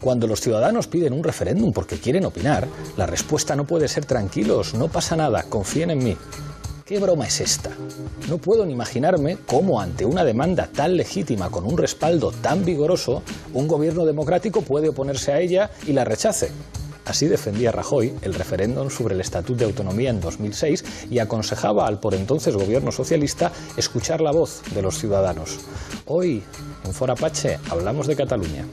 Cuando los ciudadanos piden un referéndum porque quieren opinar, la respuesta no puede ser tranquilos, no pasa nada, confíen en mí. ¿Qué broma es esta? No puedo ni imaginarme cómo ante una demanda tan legítima con un respaldo tan vigoroso, un gobierno democrático puede oponerse a ella y la rechace. Así defendía Rajoy el referéndum sobre el Estatut de Autonomía en 2006 y aconsejaba al por entonces gobierno socialista escuchar la voz de los ciudadanos. Hoy, en Fora Pache, hablamos de Cataluña.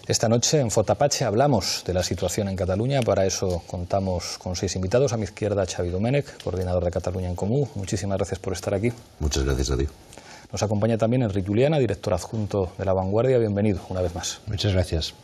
Esta noche en Fotapache hablamos de la situación en Cataluña. Para eso contamos con 6 invitados. A mi izquierda, Xavi Domènech, coordinador de Cataluña en Comú. Muchísimas gracias por estar aquí. Muchas gracias a ti. Nos acompaña también Enric Juliana, director adjunto de La Vanguardia. Bienvenido una vez más. Muchas gracias.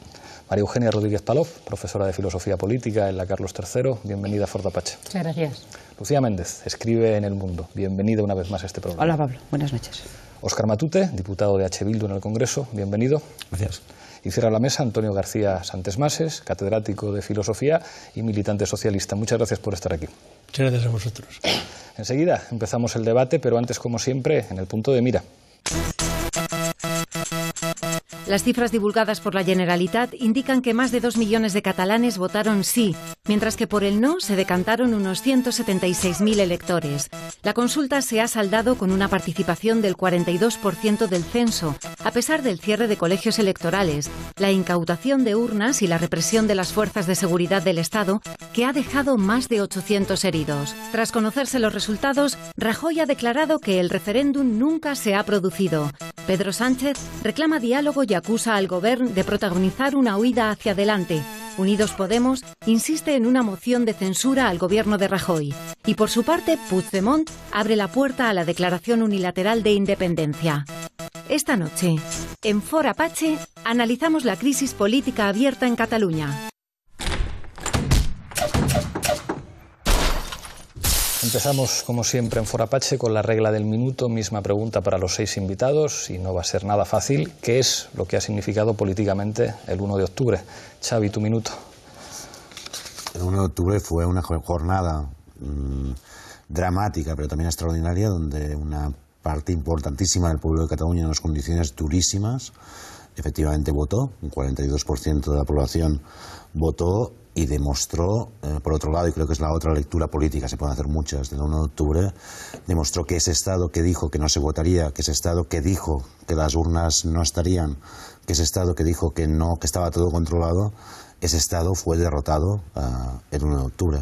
María Eugenia Rodríguez Palop, profesora de Filosofía Política en la Carlos III. Bienvenida a Fotapache. Muchas gracias. Lucía Méndez, escribe en El Mundo. Bienvenida una vez más a este programa. Hola Pablo, buenas noches. Óscar Matute, diputado de H. Bildu en el Congreso. Bienvenido. Gracias. Y cierra la mesa Antonio García Santesmases, catedrático de Filosofía y militante socialista. Muchas gracias por estar aquí. Muchas gracias a vosotros. Enseguida empezamos el debate, pero antes, como siempre, en el punto de mira. Las cifras divulgadas por la Generalitat indican que más de 2 millones de catalanes votaron sí, mientras que por el no se decantaron unos 176.000 electores. La consulta se ha saldado con una participación del 42% del censo, a pesar del cierre de colegios electorales, la incautación de urnas y la represión de las fuerzas de seguridad del Estado, que ha dejado más de 800 heridos. Tras conocerse los resultados, Rajoy ha declarado que el referéndum nunca se ha producido. Pedro Sánchez reclama diálogo y acusa al Govern de protagonizar una huida hacia adelante. Unidos Podemos insiste en una moción de censura al gobierno de Rajoy. Y por su parte, Puigdemont abre la puerta a la declaración unilateral de independencia. Esta noche, en Fora Pache, analizamos la crisis política abierta en Cataluña. Empezamos, como siempre, en Forapache con la regla del minuto. Misma pregunta para los 6 invitados y no va a ser nada fácil. ¿Qué es lo que ha significado políticamente el 1 de octubre? Xavi, tu minuto. El 1 de octubre fue una jornada dramática, pero también extraordinaria, donde una parte importantísima del pueblo de Cataluña, en unas condiciones durísimas, efectivamente votó. Un 42% de la población votó y demostró, por otro lado, y creo que es la otra lectura política, se pueden hacer muchas, del 1 de octubre, demostró que ese Estado que dijo que no se votaría, que ese Estado que dijo que las urnas no estarían, que ese Estado que dijo que no, que estaba todo controlado, ese Estado fue derrotado el 1 de octubre.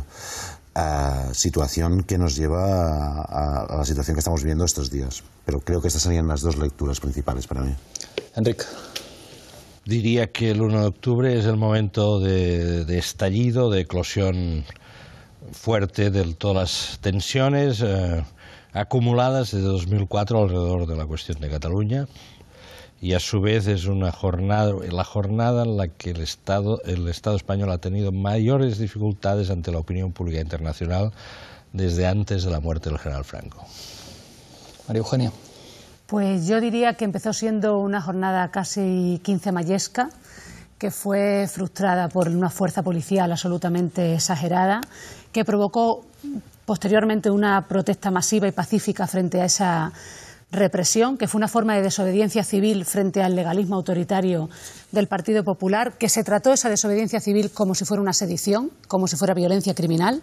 Situación que nos lleva a la situación que estamos viviendo estos días. Pero creo que estas serían las 2 lecturas principales para mí. Enric. Diría que el 1 de octubre es el momento de estallido, de eclosión fuerte de todas las tensiones acumuladas desde 2004 alrededor de la cuestión de Cataluña, y a su vez es la jornada en la que el Estado español ha tenido mayores dificultades ante la opinión pública internacional desde antes de la muerte del general Franco. María Eugenia. Pues yo diría que empezó siendo una jornada casi quincemayesca, que fue frustrada por una fuerza policial absolutamente exagerada, que provocó posteriormente una protesta masiva y pacífica frente a esa represión, que fue una forma de desobediencia civil frente al legalismo autoritario del Partido Popular, que se trató esa desobediencia civil como si fuera una sedición, como si fuera violencia criminal,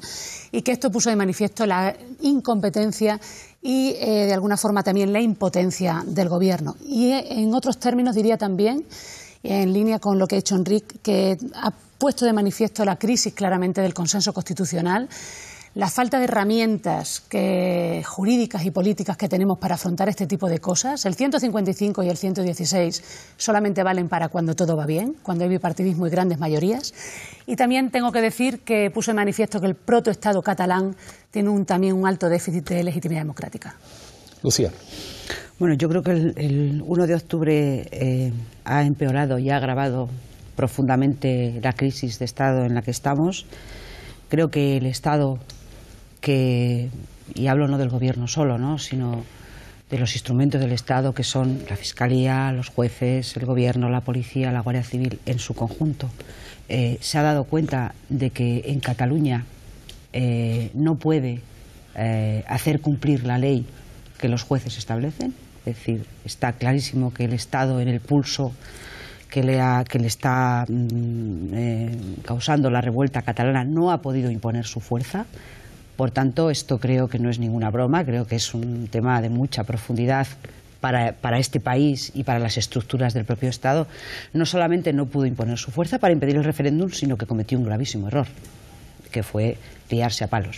y que esto puso de manifiesto la incompetencia y de alguna forma también la impotencia del Gobierno. Y en otros términos diría también, en línea con lo que ha hecho Enric, que ha puesto de manifiesto la crisis claramente del consenso constitucional, la falta de herramientas jurídicas y políticas que tenemos para afrontar este tipo de cosas. El 155 y el 116 solamente valen para cuando todo va bien, cuando hay bipartidismo y grandes mayorías. Y también tengo que decir que puso de manifiesto que el protoestado catalán tiene también un alto déficit de legitimidad democrática. Lucía. Bueno, yo creo que el 1 de octubre ha empeorado y ha agravado profundamente la crisis de Estado en la que estamos. Creo que el Estado, y hablo no del Gobierno solo, ¿no?, sino de los instrumentos del Estado, que son la Fiscalía, los jueces, el Gobierno, la Policía, la Guardia Civil en su conjunto, se ha dado cuenta de que en Cataluña no puede hacer cumplir la ley que los jueces establecen. Es decir, está clarísimo que el Estado, en el pulso que le está causando la revuelta catalana, no ha podido imponer su fuerza. Por tanto, esto creo que no es ninguna broma, creo que es un tema de mucha profundidad para este país y para las estructuras del propio Estado. No solamente no pudo imponer su fuerza para impedir el referéndum, sino que cometió un gravísimo error, que fue liarse a palos,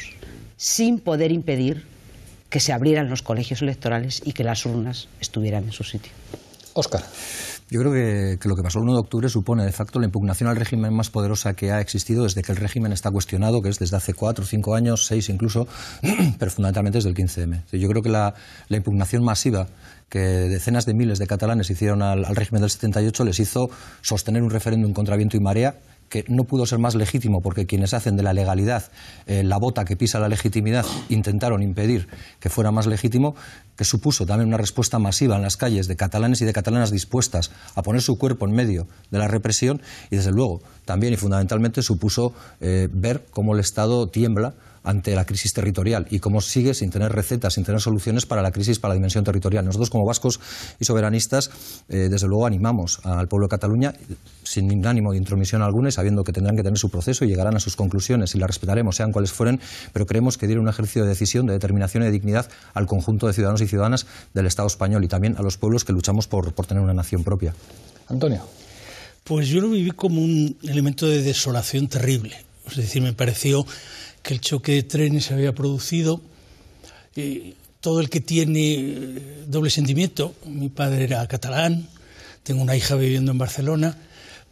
sin poder impedir que se abrieran los colegios electorales y que las urnas estuvieran en su sitio. Óscar. Yo creo que lo que pasó el 1 de octubre supone de facto la impugnación al régimen más poderosa que ha existido desde que el régimen está cuestionado, que es desde hace 4 o 5 años, 6 incluso, pero fundamentalmente desde el 15M. Yo creo que la impugnación masiva que decenas de miles de catalanes hicieron al régimen del 78 les hizo sostener un referéndum contra viento y marea, que no pudo ser más legítimo porque quienes hacen de la legalidad la bota que pisa la legitimidad intentaron impedir que fuera más legítimo, que supuso también una respuesta masiva en las calles de catalanes y de catalanas dispuestas a poner su cuerpo en medio de la represión, y desde luego también y fundamentalmente supuso ver cómo el Estado tiembla ante la crisis territorial y cómo sigue sin tener recetas, sin tener soluciones para la crisis, para la dimensión territorial. Nosotros, como vascos y soberanistas, desde luego animamos al pueblo de Cataluña, sin ningún ánimo de intromisión alguna y sabiendo que tendrán que tener su proceso y llegarán a sus conclusiones y las respetaremos, sean cuales fueren, pero creemos que dieron un ejercicio de decisión, de determinación y de dignidad al conjunto de ciudadanos y ciudadanas del Estado español y también a los pueblos que luchamos por tener una nación propia. Antonio. Pues yo lo viví como un elemento de desolación terrible. Es decir, me pareció que el choque de trenes se había producido. Todo el que tiene doble sentimiento, mi padre era catalán, tengo una hija viviendo en Barcelona,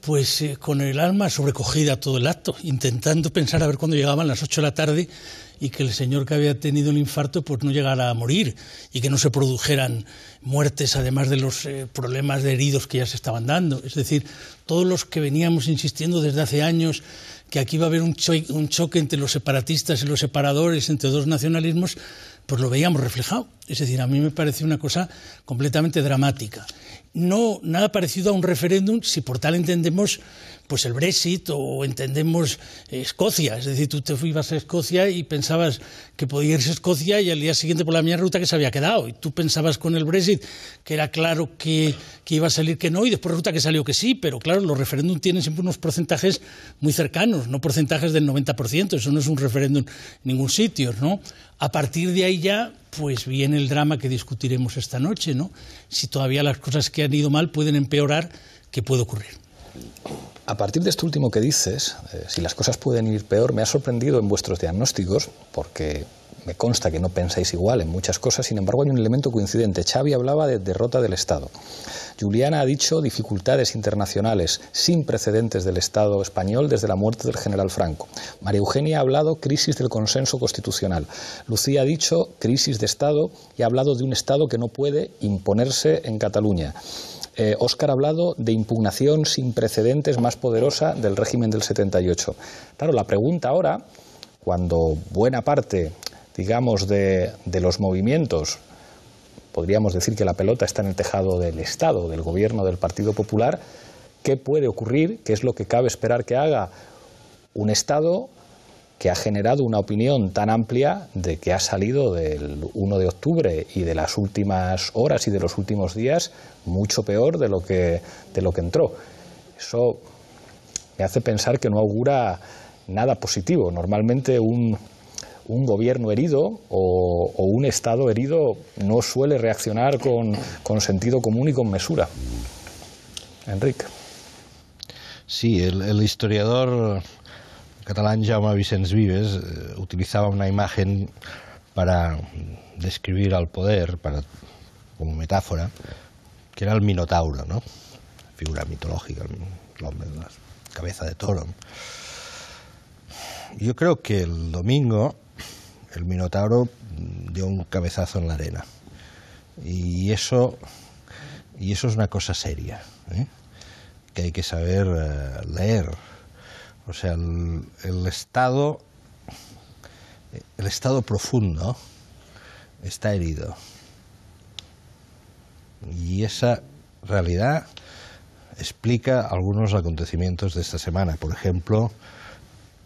pues con el alma sobrecogida todo el acto, intentando pensar a ver cuándo llegaban las 8 de la tarde y que el señor que había tenido el infarto pues no llegara a morir y que no se produjeran muertes, además de los problemas de heridos que ya se estaban dando. Es decir, todos los que veníamos insistiendo desde hace años que aquí iba a haber un choque entre los separatistas y los separadores, entre dos nacionalismos, pues lo veíamos reflejado. Es decir, a mí me pareció una cosa completamente dramática. No, nada parecido a un referéndum, si por tal entendemos pues el Brexit o entendemos Escocia. Es decir, tú te ibas a Escocia y pensabas que podía irse a Escocia y al día siguiente por la misma ruta que se había quedado. Y tú pensabas con el Brexit que era claro que iba a salir que no y después resulta que salió que sí. Pero claro, los referéndums tienen siempre unos porcentajes muy cercanos, no porcentajes del 90%. Eso no es un referéndum en ningún sitio, ¿no? A partir de ahí ya pues viene el drama que discutiremos esta noche, ¿no? Si todavía las cosas que han ido mal pueden empeorar, ¿qué puede ocurrir? A partir de esto último que dices, si las cosas pueden ir peor, me ha sorprendido en vuestros diagnósticos, porque me consta que no pensáis igual en muchas cosas, sin embargo hay un elemento coincidente. Xavi hablaba de derrota del Estado. Juliana ha dicho dificultades internacionales sin precedentes del Estado español desde la muerte del general Franco. María Eugenia ha hablado crisis del consenso constitucional. Lucía ha dicho crisis de Estado y ha hablado de un Estado que no puede imponerse en Cataluña. Óscar ha hablado de impugnación sin precedentes más poderosa del régimen del 78. Claro, la pregunta ahora, cuando buena parte, digamos, de los movimientos, podríamos decir que la pelota está en el tejado del Estado, del gobierno del Partido Popular, ¿qué puede ocurrir? ¿Qué es lo que cabe esperar que haga un Estado que ha generado una opinión tan amplia de que ha salido del 1 de octubre y de las últimas horas y de los últimos días mucho peor de lo que entró? Eso me hace pensar que no augura nada positivo. Normalmente un gobierno herido o un Estado herido no suele reaccionar con sentido común y con mesura. Enric. Sí, el historiador catalán Jaume Vicens Vives utilizaba una imagen para describir al poder, como metáfora, que era el Minotauro, ¿no? Figura mitológica, el hombre de la cabeza de toro. Yo creo que el domingo el Minotauro dio un cabezazo en la arena y eso es una cosa seria, ¿eh? que hay que saber leer. O sea, el estado profundo está herido. Y esa realidad explica algunos acontecimientos de esta semana. Por ejemplo,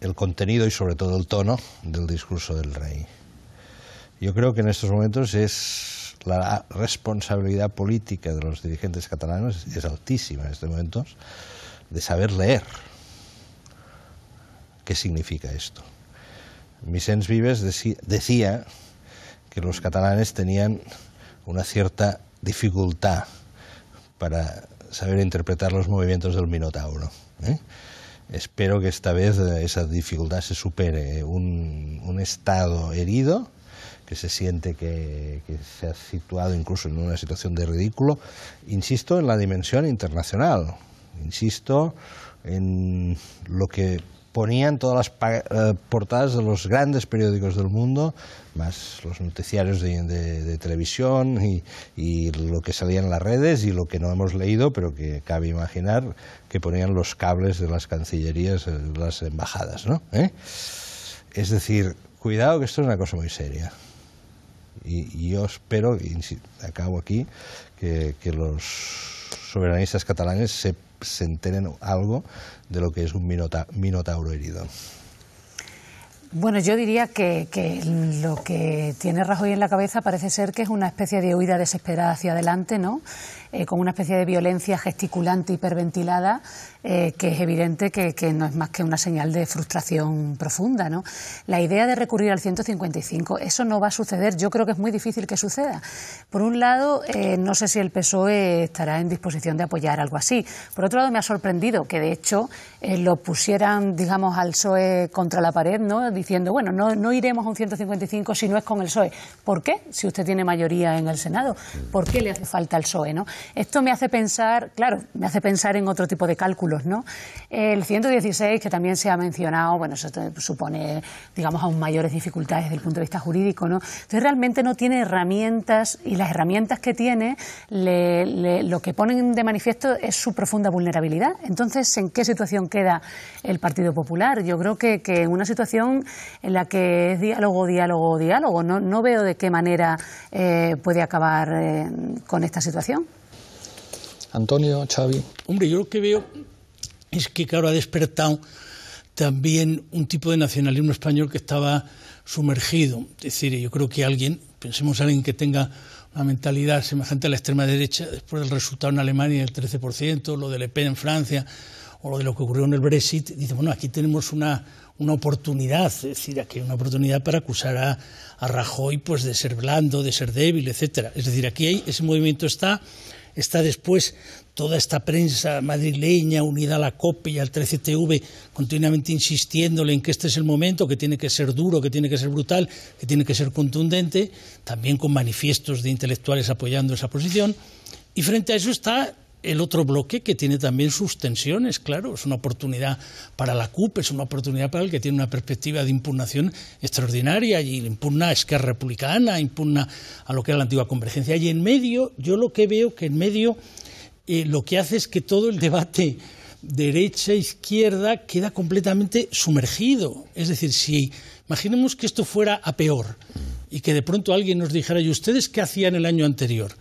el contenido y sobre todo el tono del discurso del rey. Yo creo que en estos momentos la responsabilidad política de los dirigentes catalanes es altísima en estos momentos, de saber leer. ¿Qué significa esto? Vicens Vives decía que los catalanes tenían una cierta dificultad para saber interpretar los movimientos del Minotauro. Espero que esta vez esa dificultad se supere. Un Estado herido, que se siente que se ha situado incluso en una situación de ridículo. Insisto en la dimensión internacional, insisto en lo que ponían todas las portadas de los grandes periódicos del mundo, más los noticiarios de televisión y lo que salía en las redes y lo que no hemos leído, pero que cabe imaginar que ponían los cables de las cancillerías, de las embajadas, ¿no? Es decir, cuidado que esto es una cosa muy seria. Y yo espero, y acabo aquí, que los soberanistas catalanes se enteren algo de lo que es un minotauro herido. Bueno, yo diría que lo que tiene Rajoy en la cabeza parece ser que es una especie de huida desesperada hacia adelante, ¿no? Con una especie de violencia gesticulante, hiperventilada, que es evidente que no es más que una señal de frustración profunda, ¿no? La idea de recurrir al 155, eso no va a suceder. Yo creo que es muy difícil que suceda. Por un lado, no sé si el PSOE estará en disposición de apoyar algo así. Por otro lado, me ha sorprendido que, de hecho, lo pusieran, digamos, al PSOE contra la pared, ¿no? Diciendo, bueno, no iremos a un 155 si no es con el PSOE. ¿Por qué? Si usted tiene mayoría en el Senado. ¿Por qué le hace falta al PSOE, no? Esto me hace pensar, claro, me hace pensar en otro tipo de cálculos, ¿no? El 116, que también se ha mencionado, bueno, eso supone, digamos, aún mayores dificultades desde el punto de vista jurídico, ¿no? Entonces realmente no tiene herramientas, y las herramientas que tiene lo que ponen de manifiesto es su profunda vulnerabilidad. Entonces, ¿en qué situación queda el Partido Popular? Yo creo que en una situación en la que es diálogo. No veo de qué manera puede acabar con esta situación. Antonio, Xavi. Hombre, yo lo que veo es que, claro, ha despertado también un tipo de nacionalismo español que estaba sumergido. Es decir, yo creo que pensemos en alguien que tenga una mentalidad semejante a la extrema derecha, después del resultado en Alemania del 13%, lo de Le Pen en Francia, o lo de lo que ocurrió en el Brexit, dice, bueno, aquí tenemos una oportunidad, es decir, aquí hay una oportunidad para acusar a Rajoy pues de ser blando, de ser débil, etcétera. Es decir, aquí ese movimiento está después toda esta prensa madrileña unida a la COPE y al 13TV continuamente insistiéndole en que este es el momento, que tiene que ser duro, que tiene que ser brutal, que tiene que ser contundente, también con manifiestos de intelectuales apoyando esa posición. Y frente a eso está el otro bloque, que tiene también sus tensiones, claro, es una oportunidad para la CUP, es una oportunidad para el que tiene una perspectiva de impugnación extraordinaria, y impugna a Esquerra Republicana, impugna a lo que era la antigua Convergencia. Y en medio, yo lo que veo que en medio lo que hace es que todo el debate derecha-izquierda queda completamente sumergido. Es decir, si imaginemos que esto fuera a peor y que de pronto alguien nos dijera, ¿y ustedes qué hacían el año anterior?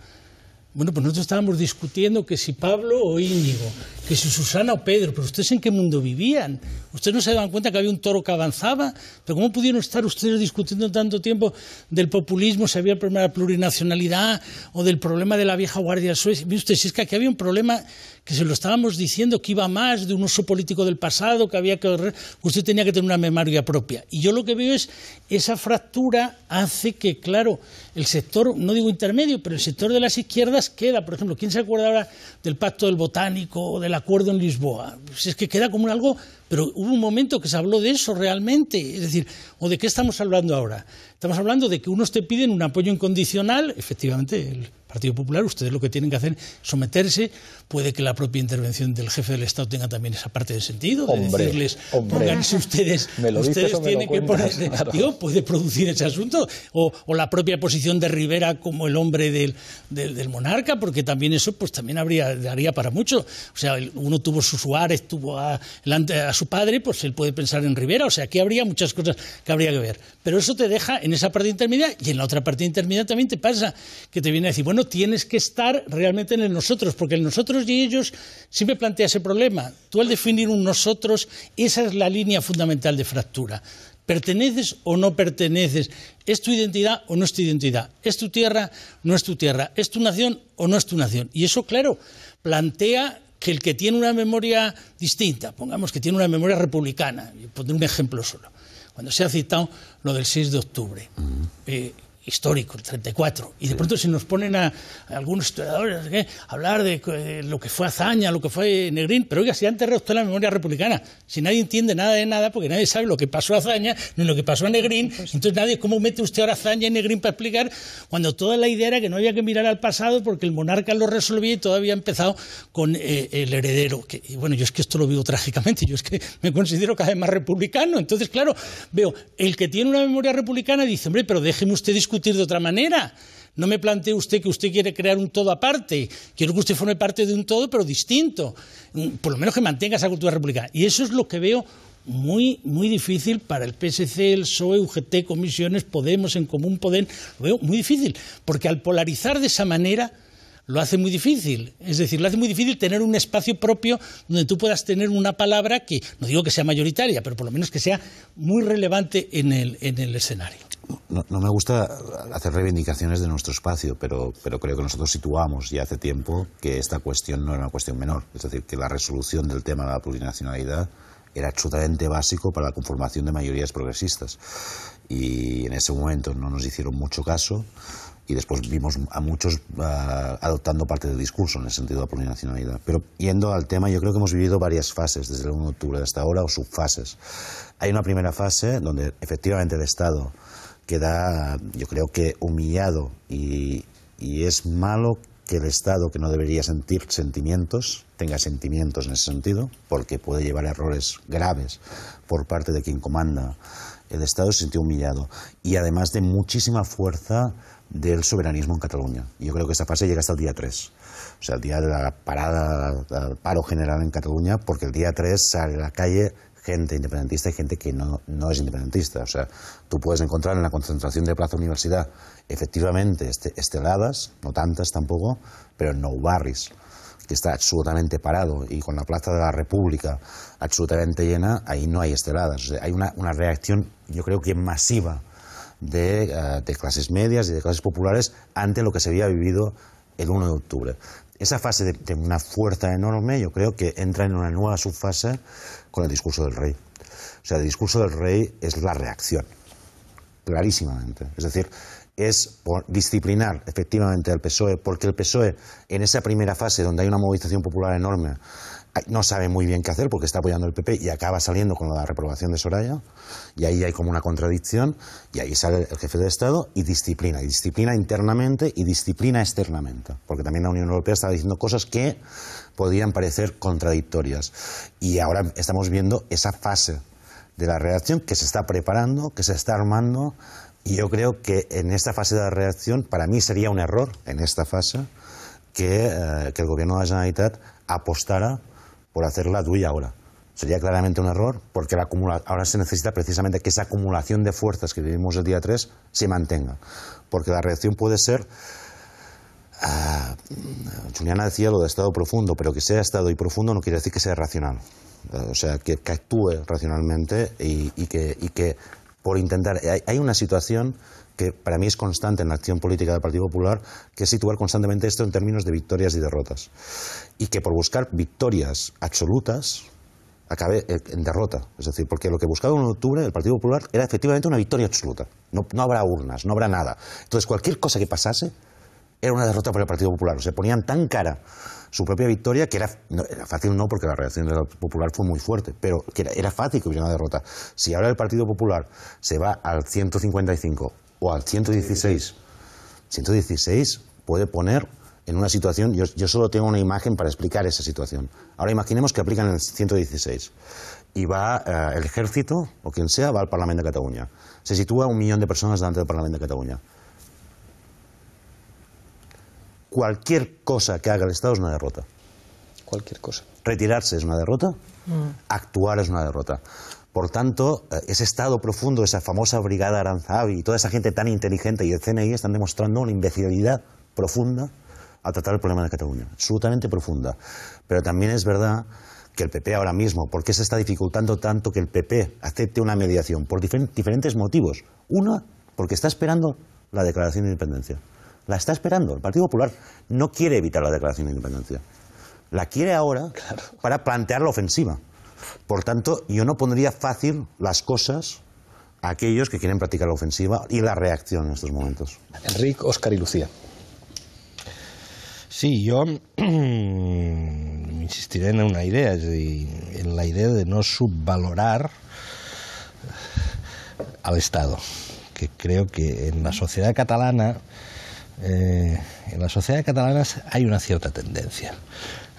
Bueno, pues nosotros estábamos discutiendo que si Pablo o Íñigo, que si Susana o Pedro, pero ¿ustedes en qué mundo vivían? ¿Ustedes no se daban cuenta que había un toro que avanzaba? ¿Pero cómo pudieron estar ustedes discutiendo tanto tiempo del populismo, si había el problema de la plurinacionalidad o del problema de la vieja guardia suecia? Mire usted, si es que aquí había un problema que se lo estábamos diciendo, que iba más de un uso político del pasado, que había que usted tenía que tener una memoria propia. Y yo lo que veo es esa fractura hace que, claro, el sector, no digo intermedio, pero el sector de las izquierdas queda, por ejemplo, ¿quién se acuerda ahora del Pacto del Botánico o del Acuerdo en Lisboa? Pues es que queda como algo, pero hubo un momento que se habló de eso realmente, es decir, ¿o de qué estamos hablando ahora? Estamos hablando de que unos te piden un apoyo incondicional, efectivamente, el Partido Popular, ustedes lo que tienen que hacer es someterse. Puede que la propia intervención del jefe del Estado tenga también esa parte de sentido, de decirles, pónganse ustedes, ustedes tienen que ponerse, claro. Digo, puede producir ese asunto, o la propia posición de Rivera como el hombre del monarca, porque también eso pues también daría para mucho. O sea, uno tuvo su Suárez, tuvo a su padre, pues él puede pensar en Rivera, o sea, aquí habría muchas cosas que habría que ver. Pero eso te deja en esa parte intermedia, y en la otra parte intermedia también te pasa, que te viene a decir, bueno, tienes que estar realmente en el nosotros, porque el nosotros y ellos siempre plantea ese problema. Tú al definir un nosotros, esa es la línea fundamental de fractura. ¿Perteneces o no perteneces? ¿Es tu identidad o no es tu identidad? ¿Es tu tierra o no es tu tierra? ¿Es tu nación o no es tu nación? Y eso, claro, plantea que el que tiene una memoria distinta, pongamos que tiene una memoria republicana, y pondré un ejemplo solo, cuando se ha citado lo del 6 de octubre, histórico, el 34, y de pronto se nos ponen a algunos historiadores a hablar de lo que fue Azaña, lo que fue Negrín, pero oiga, si ha enterrado usted la memoria republicana, si nadie entiende nada de nada, porque nadie sabe lo que pasó a Azaña, ni lo que pasó a Negrín, entonces nadie, ¿cómo mete usted ahora Azaña y Negrín para explicar? Cuando toda la idea era que no había que mirar al pasado porque el monarca lo resolvía y todavía ha empezado con el heredero. Y bueno, yo es que esto lo vivo trágicamente, yo es que me considero cada vez más republicano, entonces claro, veo, el que tiene una memoria republicana dice, hombre, pero déjeme usted discutir de otra manera. No me plantee usted que usted quiere crear un todo aparte. Quiero que usted forme parte de un todo, pero distinto. Por lo menos que mantenga esa cultura republicana. Y eso es lo que veo muy, muy difícil para el PSC, el PSOE, UGT, Comisiones, Podemos, En Común Podem. Lo veo muy difícil, porque al polarizar de esa manera lo hace muy difícil. Es decir, lo hace muy difícil tener un espacio propio donde tú puedas tener una palabra que, no digo que sea mayoritaria, pero por lo menos que sea muy relevante en el escenario. No me gusta hacer reivindicaciones de nuestro espacio, pero creo que nosotros situamos ya hace tiempo que esta cuestión no era una cuestión menor. Es decir, que la resolución del tema de la plurinacionalidad era absolutamente básico para la conformación de mayorías progresistas. Y en ese momento no nos hicieron mucho caso, y después vimos a muchos adoptando parte del discurso en el sentido de la plurinacionalidad. Pero yendo al tema, yo creo que hemos vivido varias fases desde el 1 de octubre hasta ahora, o subfases. Hay una primera fase donde efectivamente el Estado queda, yo creo que humillado, y es malo que el Estado, que no debería sentir sentimientos, tenga sentimientos en ese sentido, porque puede llevar a errores graves por parte de quien comanda el Estado, se sintió humillado. Y además de muchísima fuerza del soberanismo en Cataluña. Yo creo que esta fase llega hasta el día 3. O sea, el día de la parada, del paro general en Cataluña, porque el día 3 sale a la calle gente independentista y gente que no es independentista. O sea, tú puedes encontrar en la concentración de Plaza Universidad efectivamente esteladas, no tantas tampoco, pero en Nou Barris, que está absolutamente parado, y con la Plaza de la República absolutamente llena, ahí no hay esteladas. O sea, hay una reacción, yo creo que masiva, de clases medias y de clases populares ante lo que se había vivido el 1 de octubre. Esa fase de una fuerza enorme, yo creo que entra en una nueva subfase con el discurso del rey. O sea, el discurso del rey es la reacción, clarísimamente. Es decir, es por disciplinar efectivamente al PSOE, porque el PSOE, en esa primera fase donde hay una movilización popular enorme, no sabe muy bien qué hacer porque está apoyando el PP y acaba saliendo con la reprobación de Soraya, y ahí hay como una contradicción, y ahí sale el jefe de Estado y disciplina internamente y disciplina externamente, porque también la Unión Europea estaba diciendo cosas que podían parecer contradictorias, y ahora estamos viendo esa fase de la reacción que se está preparando, que se está armando, y yo creo que en esta fase de la reacción, para mí sería un error en esta fase que el gobierno de la Generalitat apostara por hacerla tuya ahora. Sería claramente un error, porque ahora se necesita precisamente que esa acumulación de fuerzas que vivimos el día 3 se mantenga. Porque la reacción puede ser... Juliana decía lo de estado profundo, pero que sea estado y profundo no quiere decir que sea racional. O sea, que actúe racionalmente y que por intentar... Hay una situación que para mí es constante en la acción política del Partido Popular, que es situar constantemente esto en términos de victorias y derrotas. Y que por buscar victorias absolutas acabe en derrota. Es decir, porque lo que buscaba el 1 de octubre el Partido Popular era efectivamente una victoria absoluta. No habrá urnas, no habrá nada. Entonces, cualquier cosa que pasase era una derrota para el Partido Popular. O sea, ponían tan cara su propia victoria que era fácil, no, porque la reacción del Popular fue muy fuerte, pero que era fácil que hubiera una derrota. Si ahora el Partido Popular se va al 155 o al 116, 116 puede poner en una situación, yo solo tengo una imagen para explicar esa situación. Ahora imaginemos que aplican el 116 y va el ejército, o quien sea, va al Parlamento de Cataluña. Se sitúa 1 millón de personas delante del Parlamento de Cataluña. Cualquier cosa que haga el Estado es una derrota. Cualquier cosa. Retirarse es una derrota, actuar es una derrota. Por tanto, ese Estado profundo, esa famosa Brigada Aranzavi y toda esa gente tan inteligente y el CNI están demostrando una imbecilidad profunda al tratar el problema de Cataluña. Absolutamente profunda. Pero también es verdad que el PP ahora mismo, ¿por qué se está dificultando tanto que el PP acepte una mediación? Por diferentes motivos. Una, porque está esperando la declaración de independencia. La está esperando. El Partido Popular no quiere evitar la declaración de independencia. La quiere ahora para plantear la ofensiva. Por tanto, yo no pondría fácil las cosas a aquellos que quieren practicar la ofensiva y la reacción en estos momentos. Enric, Óscar y Lucía. Sí, yo insistiré en una idea, es decir, en la idea de no subvalorar al Estado, que creo que en la sociedad catalana hay una cierta tendencia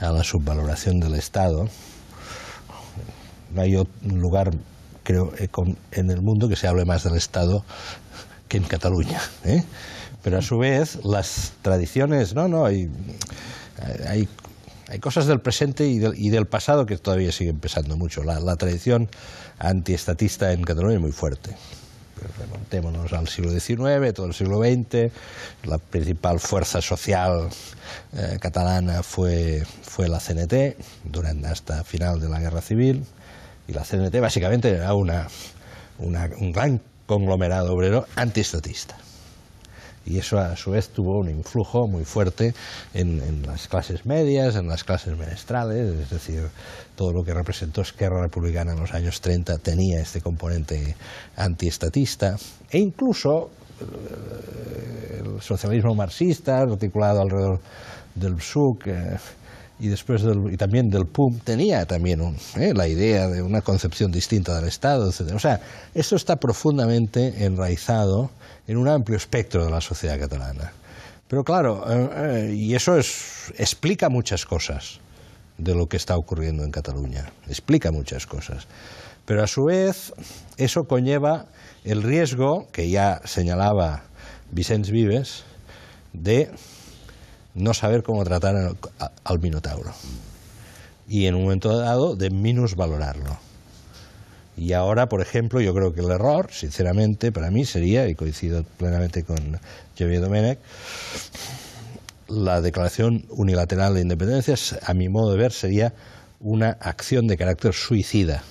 a la subvaloración del Estado. No hay un lugar, creo, en el mundo que se hable más del Estado que en Cataluña, ¿eh? Pero a su vez las tradiciones, hay cosas del presente y del pasado que todavía siguen pesando mucho. La tradición antiestatista en Cataluña es muy fuerte. Remontémonos al siglo XIX, todo el siglo XX. La principal fuerza social catalana fue la CNT hasta final de la Guerra Civil, y la CNT básicamente era un gran conglomerado obrero antiestatista. Y eso a su vez tuvo un influjo muy fuerte en las clases medias, en las clases menestrales, es decir, todo lo que representó Esquerra Republicana en los años 30 tenía este componente antiestatista, e incluso el socialismo marxista, articulado alrededor del PSUC y también del PUM, tenía también la idea de una concepción distinta del Estado, etc. O sea, esto está profundamente enraizado en un amplio espectro de la sociedad catalana. Pero claro, y eso explica muchas cosas de lo que está ocurriendo en Cataluña, explica muchas cosas. Pero a su vez, eso conlleva el riesgo, que ya señalaba Vicenç Vives, de no saber cómo tratar al Minotauro. Y en un momento dado, de minusvalorarlo. Y ahora, por ejemplo, yo creo que el error, sinceramente, para mí sería, y coincido plenamente con Xavier Domènech, la declaración unilateral de independencia, a mi modo de ver, sería una acción de carácter suicida.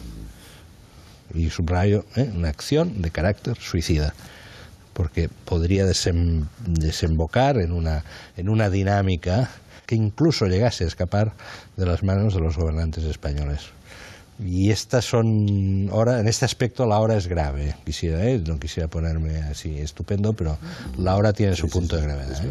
Y subrayo, una acción de carácter suicida, porque podría desembocar en una dinámica que incluso llegase a escapar de las manos de los gobernantes españoles. Y estas son, ahora, en este aspecto la hora es grave. No quisiera ponerme así estupendo, pero la hora tiene su punto de gravedad.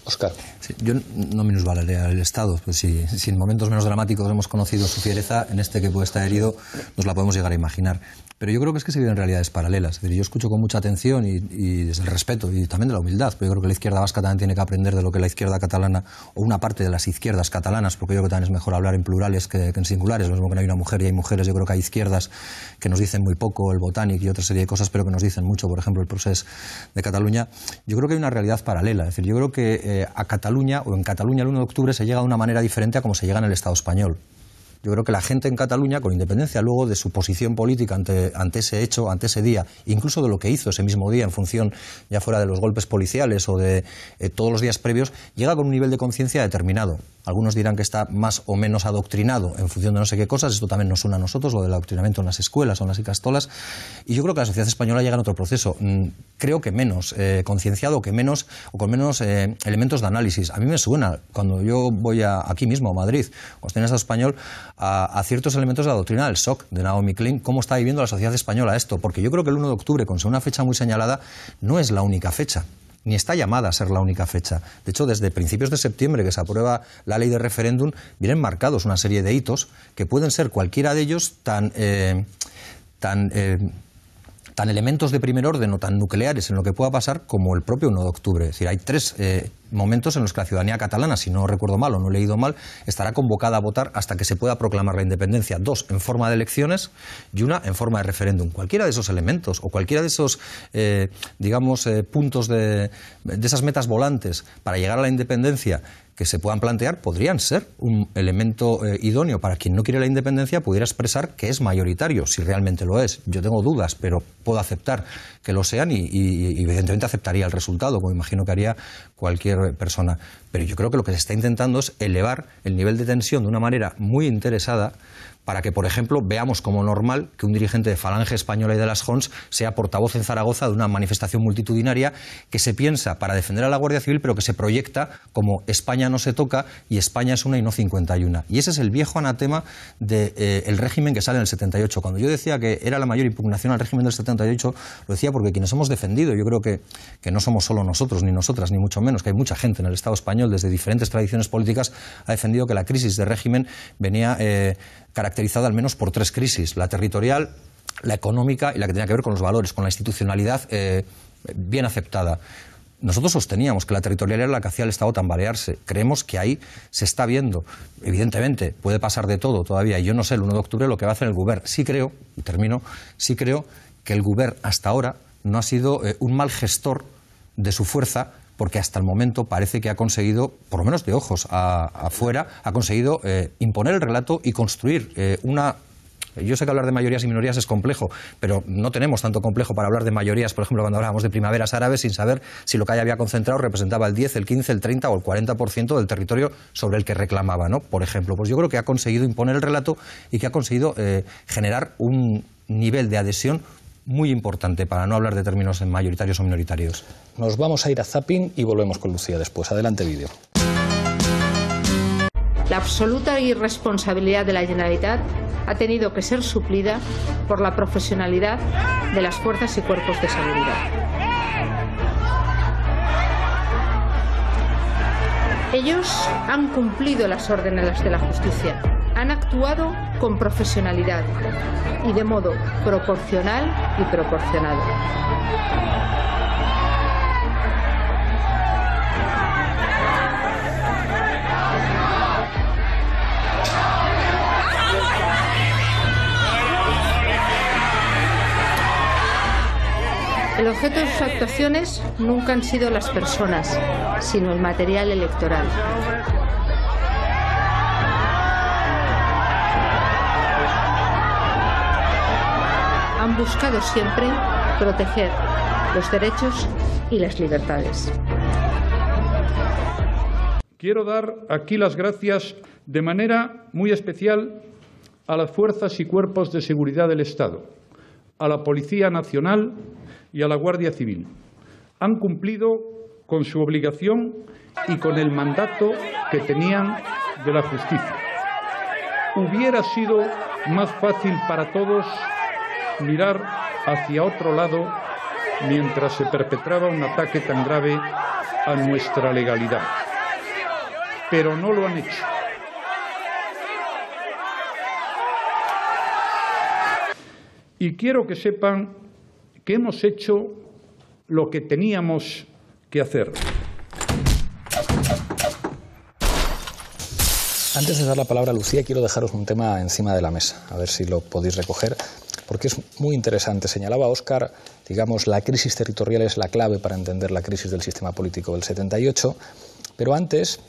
Óscar. Sí, yo no minusvaloraría al Estado, pues si en momentos menos dramáticos hemos conocido su fiereza, en este que puede estar herido nos la podemos llegar a imaginar. Pero yo creo que se viven realidades paralelas. Es decir, yo escucho con mucha atención y desde el respeto y también de la humildad, pero yo creo que la izquierda vasca también tiene que aprender de lo que la izquierda catalana, o una parte de las izquierdas catalanas, porque yo creo que también es mejor hablar en plurales que en singulares. Lo mismo que no hay una mujer y hay mujeres, yo creo que hay izquierdas que nos dicen muy poco, el Botànic y otra serie de cosas, pero que nos dicen mucho, por ejemplo, el Procés de Cataluña. Yo creo que hay una realidad paralela. Es decir, yo creo que a Cataluña, o en Cataluña el 1 de octubre, se llega de una manera diferente a como se llega en el Estado español. Yo creo que la gente en Cataluña, con independencia luego de su posición política ante ese hecho, ante ese día, incluso de lo que hizo ese mismo día en función, ya fuera de los golpes policiales o de todos los días previos, llega con un nivel de conciencia determinado. Algunos dirán que está más o menos adoctrinado en función de no sé qué cosas. Esto también nos suena a nosotros, lo del adoctrinamiento en las escuelas o en las icastolas. Y yo creo que la sociedad española llega en otro proceso. Creo que menos concienciado, o con menos elementos de análisis. A mí me suena, cuando yo voy aquí mismo, a Madrid, cuando estoy en el Estado español, a ciertos elementos de la doctrina del shock de Naomi Klein, cómo está viviendo la sociedad española esto. Porque yo creo que el 1 de octubre, con ser una fecha muy señalada, no es la única fecha, ni está llamada a ser la única fecha. De hecho, desde principios de septiembre, que se aprueba la ley de referéndum, vienen marcados una serie de hitos que pueden ser cualquiera de ellos tan tan elementos de primer orden o tan nucleares en lo que pueda pasar como el propio 1 de octubre. Es decir, hay tres momentos en los que la ciudadanía catalana, si no recuerdo mal o no he leído mal, estará convocada a votar hasta que se pueda proclamar la independencia. 2 en forma de elecciones y 1 en forma de referéndum. Cualquiera de esos elementos o cualquiera de esos, puntos de esas metas volantes para llegar a la independencia que se puedan plantear podrían ser un elemento idóneo para quien no quiere la independencia pudiera expresar que es mayoritario, si realmente lo es. Yo tengo dudas, pero puedo aceptar que lo sean y evidentemente aceptaría el resultado, como imagino que haría cualquier persona. Pero yo creo que lo que se está intentando es elevar el nivel de tensión de una manera muy interesada para que, por ejemplo, veamos como normal que un dirigente de Falange Española y de las Jons sea portavoz en Zaragoza de una manifestación multitudinaria que se piensa para defender a la Guardia Civil, pero que se proyecta como España no se toca y España es una y no 51. Y ese es el viejo anatema del régimen que sale en el 78. Cuando yo decía que era la mayor impugnación al régimen del 78, lo decía porque quienes hemos defendido, yo creo que no somos solo nosotros, ni nosotras, ni mucho menos, que hay mucha gente en el Estado español, desde diferentes tradiciones políticas, ha defendido que la crisis de régimen venía caracterizada al menos por 3 crisis: la territorial, la económica y la que tenía que ver con los valores, con la institucionalidad bien aceptada. Nosotros sosteníamos que la territorial era la que hacía el Estado tambalearse. Creemos que ahí se está viendo. Evidentemente, puede pasar de todo todavía. Y yo no sé el 1 de octubre lo que va a hacer el Govern. Sí creo, y termino, sí creo que el Govern hasta ahora no ha sido un mal gestor de su fuerza, porque hasta el momento parece que ha conseguido, por lo menos de ojos afuera, ha conseguido imponer el relato y construir una... Yo sé que hablar de mayorías y minorías es complejo, pero no tenemos tanto complejo para hablar de mayorías, por ejemplo, cuando hablábamos de primaveras árabes, sin saber si lo que ahí había concentrado representaba el 10, el 15, el 30 o el 40% del territorio sobre el que reclamaba, ¿no? Por ejemplo, pues yo creo que ha conseguido imponer el relato y que ha conseguido generar un nivel de adhesión muy importante, para no hablar de términos en mayoritarios o minoritarios. Nos vamos a ir a zapping y volvemos con Lucía después. Adelante, vídeo. La absoluta irresponsabilidad de la Generalitat ha tenido que ser suplida por la profesionalidad de las fuerzas y cuerpos de seguridad. Ellos han cumplido las órdenes de la justicia, han actuado con profesionalidad y de modo proporcional y proporcionado. El objeto de sus actuaciones nunca han sido las personas, sino el material electoral. Han buscado siempre proteger los derechos y las libertades. Quiero dar aquí las gracias de manera muy especial a las fuerzas y cuerpos de seguridad del Estado, a la Policía Nacional y a la Guardia Civil. Han cumplido con su obligación y con el mandato que tenían de la justicia. Hubiera sido más fácil para todos mirar hacia otro lado mientras se perpetraba un ataque tan grave a nuestra legalidad. Pero no lo han hecho. Y quiero que sepan que hemos hecho lo que teníamos que hacer. Antes de dar la palabra a Lucía, quiero dejaros un tema encima de la mesa, a ver si lo podéis recoger, porque es muy interesante. Señalaba Óscar, digamos, la crisis territorial es la clave para entender la crisis del sistema político del 78, pero antes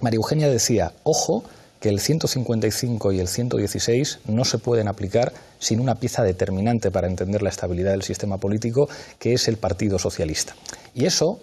María Eugenia decía, ojo, que el 155 y el 116 no se pueden aplicar sin una pieza determinante para entender la estabilidad del sistema político, que es el Partido Socialista. Y eso,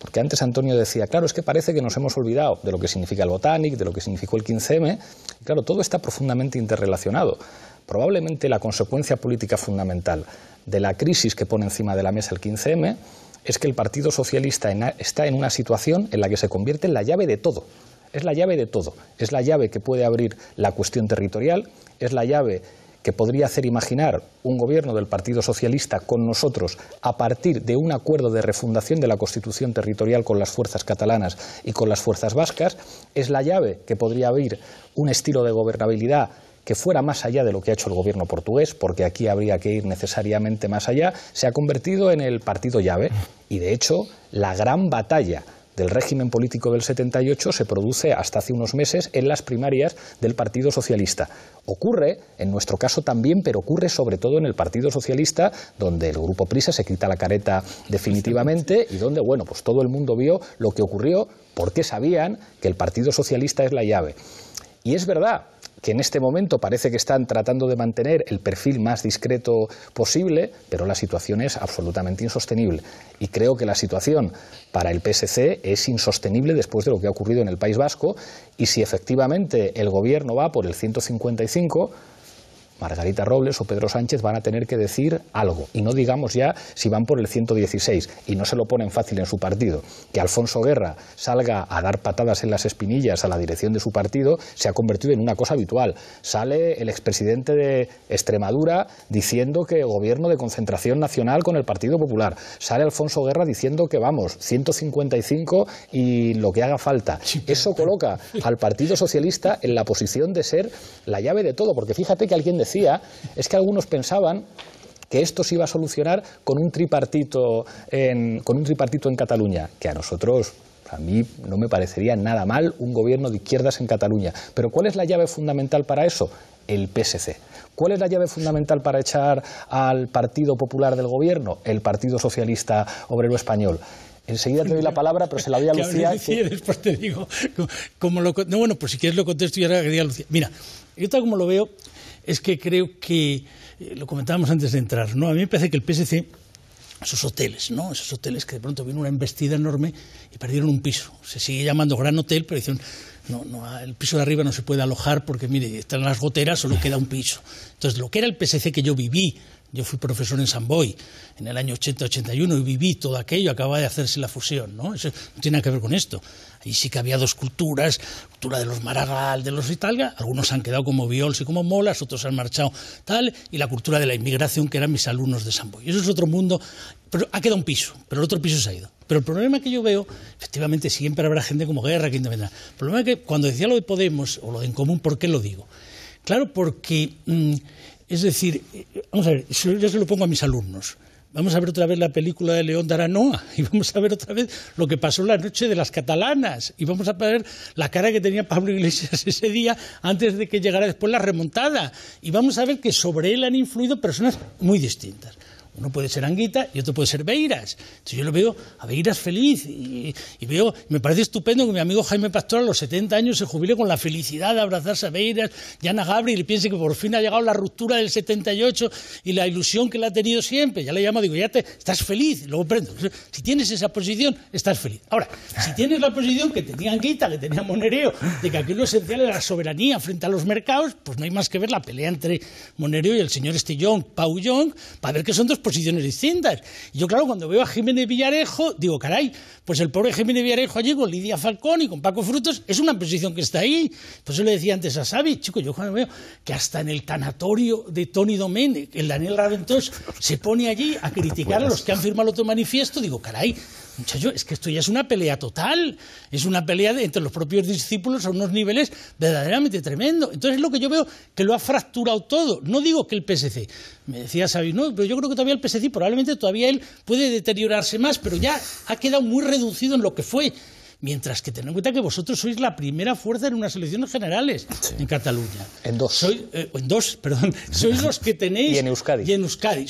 porque antes Antonio decía, claro, es que parece que nos hemos olvidado de lo que significa el Botánic, de lo que significó el 15M, y claro, todo está profundamente interrelacionado. Probablemente la consecuencia política fundamental de la crisis que pone encima de la mesa el 15M es que el Partido Socialista está en una situación en la que se convierte en la llave de todo. Es la llave de todo. Es la llave que puede abrir la cuestión territorial, es la llave que podría hacer imaginar un gobierno del Partido Socialista con nosotros a partir de un acuerdo de refundación de la Constitución territorial con las fuerzas catalanas y con las fuerzas vascas. Es la llave que podría abrir un estilo de gobernabilidad que fuera más allá de lo que ha hecho el gobierno portugués, porque aquí habría que ir necesariamente más allá, se ha convertido en el partido llave y, de hecho, la gran batalla del régimen político del 78 se produce hasta hace unos meses en las primarias del Partido Socialista. Ocurre, en nuestro caso también, pero ocurre sobre todo en el Partido Socialista, donde el Grupo Prisa se quita la careta definitivamente y donde, bueno, pues todo el mundo vio lo que ocurrió porque sabían que el Partido Socialista es la llave. Y es verdad que en este momento parece que están tratando de mantener el perfil más discreto posible, pero la situación es absolutamente insostenible. Y creo que la situación para el PSC es insostenible después de lo que ha ocurrido en el País Vasco, y si efectivamente el gobierno va por el 155, Margarita Robles o Pedro Sánchez van a tener que decir algo, y no digamos ya si van por el 116, y no se lo ponen fácil en su partido. Que Alfonso Guerra salga a dar patadas en las espinillas a la dirección de su partido se ha convertido en una cosa habitual. Sale el expresidente de Extremadura diciendo que gobierno de concentración nacional con el Partido Popular. Sale Alfonso Guerra diciendo que vamos, 155 y lo que haga falta. Eso coloca al Partido Socialista en la posición de ser la llave de todo, porque fíjate que alguien decía, es que algunos pensaban que esto se iba a solucionar con un tripartito en Cataluña, que a nosotros, a mí no me parecería nada mal un gobierno de izquierdas en Cataluña. Pero ¿cuál es la llave fundamental para eso? El PSC. ¿Cuál es la llave fundamental para echar al Partido Popular del gobierno? El Partido Socialista Obrero Español. Enseguida te doy la palabra, pero se la doy a Lucía. Después te digo, bueno, pues si quieres lo contesto y ahora quería Lucía. Mira, yo tal como lo veo, es que creo que, lo comentábamos antes de entrar, ¿no? A mí me parece que el PSC, esos hoteles, ¿no? Esos hoteles que de pronto vino una embestida enorme y perdieron un piso. Se sigue llamando Gran Hotel, pero dicen, no, el piso de arriba no se puede alojar porque, mire, están las goteras, solo queda un piso. Entonces, lo que era el PSC que yo viví, yo fui profesor en San Boi en el año 80-81 y viví todo aquello, acababa de hacerse la fusión, ¿no? Eso no tiene nada que ver con esto. Ahí sí que había dos culturas, cultura de los Maragall, de los Italia, algunos han quedado como Viols y como Molas, otros han marchado tal, y la cultura de la inmigración, que eran mis alumnos de San Boi. Eso es otro mundo, pero ha quedado un piso, pero el otro piso se ha ido. Pero el problema que yo veo, efectivamente siempre habrá gente como Guerra que intervendrá. El problema es que cuando decía lo de Podemos, o lo de En Común, ¿por qué lo digo? Claro, porque, es decir, vamos a ver, yo se lo pongo a mis alumnos. Vamos a ver otra vez la película de León de Aranoa y vamos a ver otra vez lo que pasó la noche de las catalanas y vamos a ver la cara que tenía Pablo Iglesias ese día antes de que llegara después la remontada y vamos a ver que sobre él han influido personas muy distintas. Uno puede ser Anguita y otro puede ser Beiras. Entonces yo lo veo a Beiras feliz y veo, me parece estupendo que mi amigo Jaime Pastor a los 70 años se jubile con la felicidad de abrazarse a Beiras y Ana Gabriel y piense que por fin ha llegado la ruptura del 78 y la ilusión que le ha tenido siempre. Ya le llamo, digo, estás feliz. Y luego prendo. Si tienes esa posición, estás feliz. Ahora, si tienes la posición que tenía Anguita, que tenía Monereo, de que aquí lo esencial era la soberanía frente a los mercados, pues no hay más que ver la pelea entre Monereo y el señor Estillón, Pau Young, para ver que son dos posiciones distintas. Y yo, claro, cuando veo a Jiménez Villarejo, digo, caray, pues el pobre Jiménez Villarejo allí con Lidia Falcón y con Paco Frutos es una posición que está ahí. Por eso le decía antes a Xavi, chico, yo cuando veo que hasta en el tanatorio de Toni Domènech, el Daniel Raventós se pone allí a criticar a los que han firmado el otro manifiesto, digo, caray, muchacho, es que esto ya es una pelea total, es una pelea entre los propios discípulos a unos niveles verdaderamente tremendo. Entonces es lo que yo veo que lo ha fracturado todo. No digo que el PSC, me decía Xavi, no, pero yo creo que todavía el PSC, probablemente todavía él puede deteriorarse más, pero ya ha quedado muy reducido en lo que fue. Mientras que tened en cuenta que vosotros sois la primera fuerza en unas elecciones generales en Cataluña. En dos. Sois los que tenéis... Y en Euskadi. Y en Euskadi.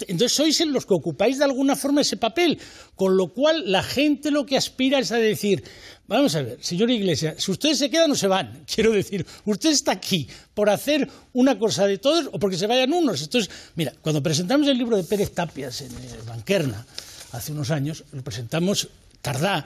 Entonces sois los que ocupáis de alguna forma ese papel. Con lo cual la gente lo que aspira es a decir, vamos a ver, señor Iglesias, si ustedes se quedan o se van. Quiero decir, usted está aquí por hacer una cosa de todos o porque se vayan unos. Entonces, mira, cuando presentamos el libro de Pérez Tapias en Banquerna, hace unos años, lo presentamos Tardá,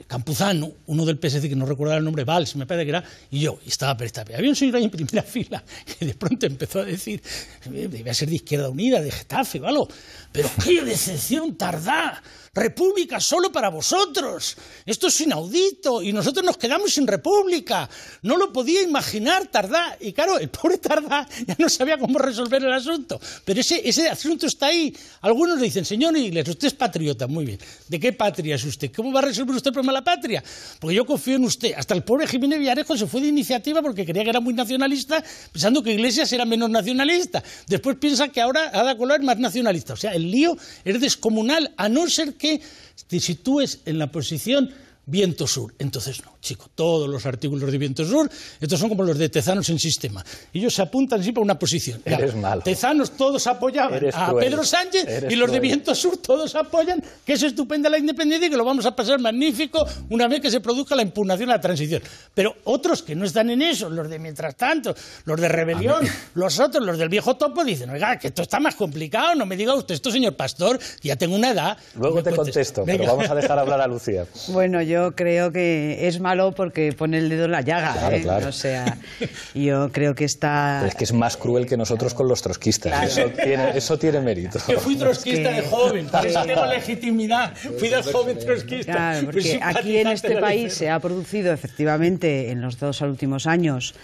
Campuzano, uno del PSC que no recordaba el nombre, Valls, me parece que era, y yo, y estaba Pérez Tapia. Había un señor ahí en primera fila que de pronto empezó a decir, debía ser de Izquierda Unida, de Getafe o algo, pero qué decepción, Tardá, república solo para vosotros, esto es inaudito, y nosotros nos quedamos sin república, no lo podía imaginar Tardá, y claro, el pobre Tardá ya no sabía cómo resolver el asunto, pero ese asunto está ahí. Algunos le dicen, señor Iglesias, usted es patriota, muy bien, ¿de qué patria es usted? ¿Qué ¿cómo va a resolver usted el problema de la patria? Porque yo confío en usted. Hasta el pobre Jiménez Villarejo se fue de iniciativa porque creía que era muy nacionalista, pensando que Iglesias era menos nacionalista. Después piensa que ahora Ada Colau es más nacionalista. O sea, el lío es descomunal, a no ser que te sitúes en la posición Viento Sur. Entonces no, chico, todos los artículos de Viento Sur, estos son como los de Tezanos en Sistema. Ellos se apuntan siempre a una posición. Eres malo. Tezanos todos apoyaban a Pedro Sánchez y los de Viento Sur todos apoyan que es estupenda la independencia y que lo vamos a pasar magnífico una vez que se produzca la impugnación a la transición. Pero otros que no están en eso, los de mientras tanto, los de rebelión, los otros, los del viejo topo, dicen, oiga, que esto está más complicado, no me diga usted esto, señor Pastor, ya tengo una edad. Luego te contesto, pero vamos a dejar hablar a Lucía. Bueno, yo creo que es malo porque pone el dedo en la llaga. Claro, claro. O sea, yo creo que está... Pero es que es más cruel que nosotros con los trotskistas. Claro. Eso tiene mérito. Que fui trotskista de joven, por eso tengo legitimidad. Fui de joven trotskista. Claro, porque aquí en este país se ha producido efectivamente en los 2 últimos años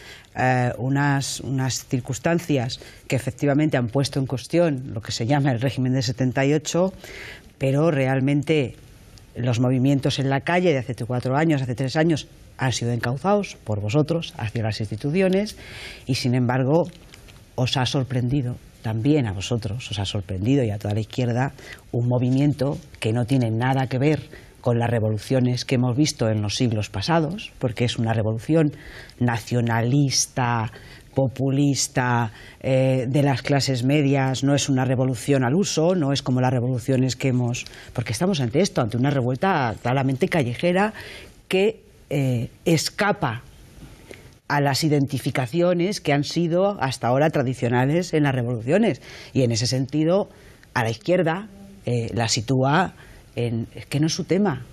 unas circunstancias que efectivamente han puesto en cuestión lo que se llama el régimen de 78, pero realmente los movimientos en la calle de hace 4 años, hace 3 años, han sido encauzados por vosotros hacia las instituciones y, sin embargo, os ha sorprendido, también a vosotros, os ha sorprendido y a toda la izquierda, un movimiento que no tiene nada que ver con las revoluciones que hemos visto en los siglos pasados, porque es una revolución nacionalista, populista, de las clases medias, no es una revolución al uso, no es como las revoluciones que hemos... Porque estamos ante esto, ante una revuelta claramente callejera que escapa a las identificaciones que han sido hasta ahora tradicionales en las revoluciones. Y en ese sentido, a la izquierda la sitúa es que no es su tema,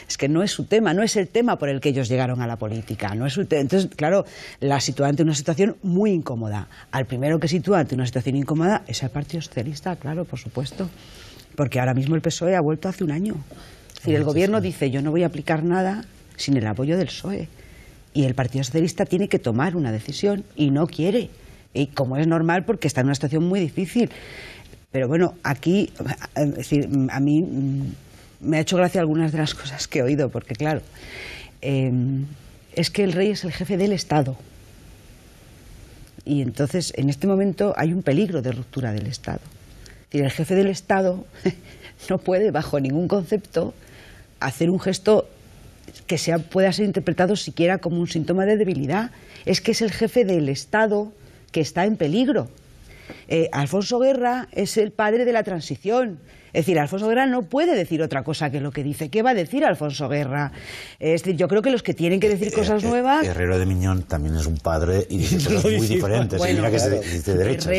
es que no es su tema, no es el tema por el que ellos llegaron a la política, no es su entonces, claro, la sitúa ante una situación muy incómoda. Al primero que sitúa ante una situación incómoda es el Partido Socialista, claro, por supuesto, porque ahora mismo el PSOE ha vuelto hace un año. Es decir, el gobierno dice, yo no voy a aplicar nada sin el apoyo del PSOE, y el Partido Socialista tiene que tomar una decisión y no quiere, y como es normal porque está en una situación muy difícil. Pero bueno, aquí, es decir, a mí me ha hecho gracia algunas de las cosas que he oído, porque claro, es que el rey es el jefe del Estado. Y entonces, en este momento hay un peligro de ruptura del Estado. Es decir, el jefe del Estado no puede, bajo ningún concepto, hacer un gesto que pueda ser interpretado siquiera como un síntoma de debilidad. Es que es el jefe del Estado que está en peligro. Alfonso Guerra es el padre de la transición. Es decir, Alfonso Guerra no puede decir otra cosa que lo que dice. ¿Qué va a decir Alfonso Guerra? Es decir, yo creo que los que tienen que decir cosas nuevas... Herrero de Miñón también es un padre y dice cosas muy diferentes. Bueno, mira que es de derechas.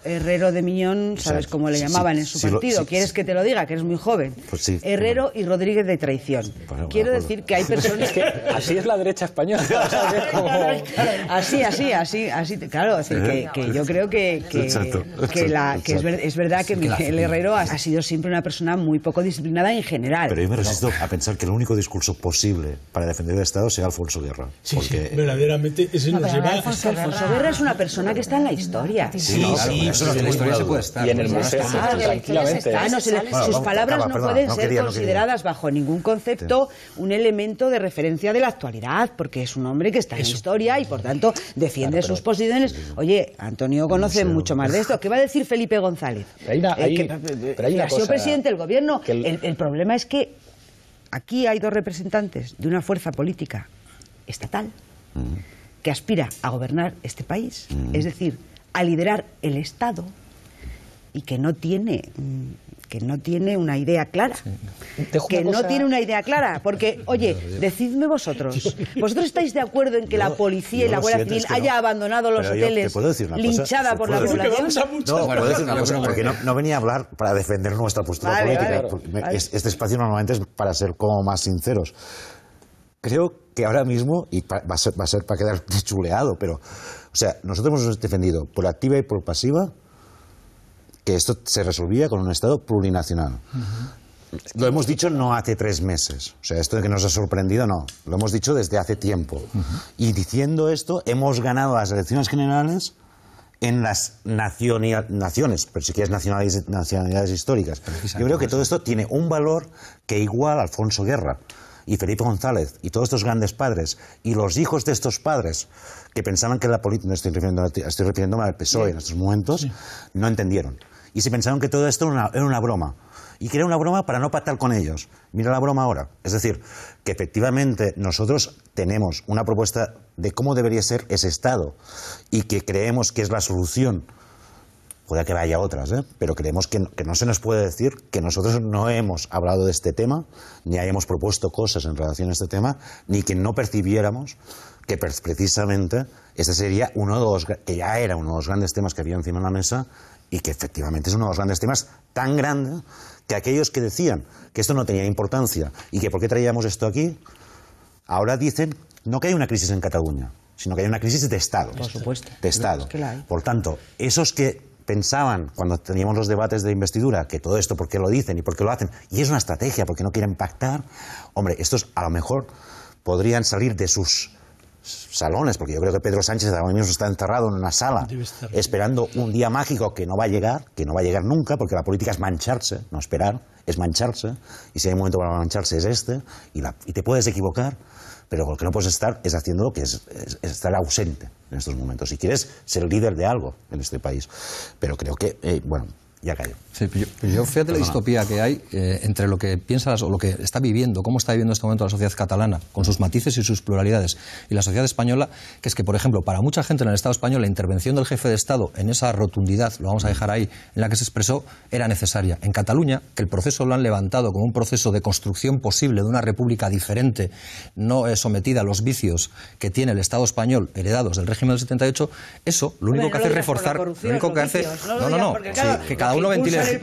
Herrero de Miñón, ¿sabes cómo le llamaban en su partido? ¿Quieres que te lo diga? Que eres muy joven. Pues sí, Herrero y Rodríguez de Traición. Bueno, quiero decir que hay personas... que así es la derecha española. Así, claro. Es decir, que yo creo que es verdad que Miguel Herrero ha sido siempre una persona muy poco disciplinada en general. Pero yo me resisto a pensar que el único discurso posible para defender el Estado sea Alfonso Guerra. Sí, porque... sí, verdaderamente ese nos lleva... Alfonso Guerra es una persona que está en la historia. Sí, en la historia se puede estar. Y en el museo, tranquilamente. Sus palabras no pueden ser consideradas bajo ningún concepto un elemento de referencia de la actualidad, porque es un hombre que está en la historia y, por tanto, defiende sus posiciones. Oye, Antonio conoce mucho más de esto. ¿Qué va a decir Felipe González? Pero hay una ha sido presidente del gobierno. El problema es que aquí hay 2 representantes de una fuerza política estatal que aspira a gobernar este país, es decir, a liderar el Estado, y que no tiene una idea clara. Tiene una idea clara, porque, oye, decidme ¿vosotros estáis de acuerdo en que la policía y la Guardia Civil haya abandonado los hoteles linchada por la población? No, puedo decir una cosa, porque no venía a hablar para defender nuestra postura política. Vale. Este espacio normalmente es para ser como más sinceros. Creo que ahora mismo, y va a ser para quedar chuleado, pero, o sea, nosotros hemos defendido por activa y por pasiva que esto se resolvía con un Estado plurinacional. Lo hemos dicho no hace 3 meses. O sea, esto de que nos ha sorprendido, no. Lo hemos dicho desde hace tiempo. Y diciendo esto, hemos ganado las elecciones generales en las naciones, pero si quieres nacionalidades históricas. Yo creo que todo esto tiene un valor que igual Alfonso Guerra y Felipe González y todos estos grandes padres y los hijos de estos padres que pensaban que la política, estoy refiriéndome al PSOE en estos momentos, no entendieron. Y se pensaron que todo esto era una broma. Y que era una broma para no pactar con ellos. Mira la broma ahora. Es decir, que efectivamente nosotros tenemos una propuesta de cómo debería ser ese Estado y que creemos que es la solución. Puede que haya otras, pero creemos que no se nos puede decir que nosotros no hemos hablado de este tema, ni hayamos propuesto cosas en relación a este tema, ni que no percibiéramos que precisamente este sería que ya era uno de los grandes temas que había encima de la mesa y que efectivamente es uno de los grandes temas tan grande que aquellos que decían que esto no tenía importancia y que por qué traíamos esto aquí, ahora dicen no que hay una crisis en Cataluña, sino que hay una crisis de Estado. Por supuesto. De Estado. Es que la hay. Por tanto, esos que pensaban cuando teníamos los debates de investidura que todo esto, ¿por qué lo dicen y por qué lo hacen? Y es una estrategia, porque no quieren pactar. Hombre, estos a lo mejor podrían salir de sus salones, porque yo creo que Pedro Sánchez ahora mismo está encerrado en una sala esperando un día mágico que no va a llegar nunca, porque la política es mancharse, no esperar, es mancharse, y si hay un momento para mancharse es este, y te puedes equivocar, pero lo que no puedes estar es haciendo lo que es estar ausente en estos momentos, si quieres ser líder de algo en este país. Pero creo que, bueno, ya cayó. Sí, yo fíjate la distopía que hay entre lo que piensas o lo que está viviendo, cómo está viviendo en este momento la sociedad catalana, con sus matices y sus pluralidades, y la sociedad española, que es que, por ejemplo, para mucha gente en el Estado español, la intervención del jefe de Estado en esa rotundidad, lo vamos a dejar ahí, en la que se expresó, era necesaria. En Cataluña, que el proceso lo han levantado como un proceso de construcción posible de una república diferente, no sometida a los vicios que tiene el Estado español heredados del régimen del 78, eso lo único que hace es reforzar, lo único que hace... No, que cada uno ventile... que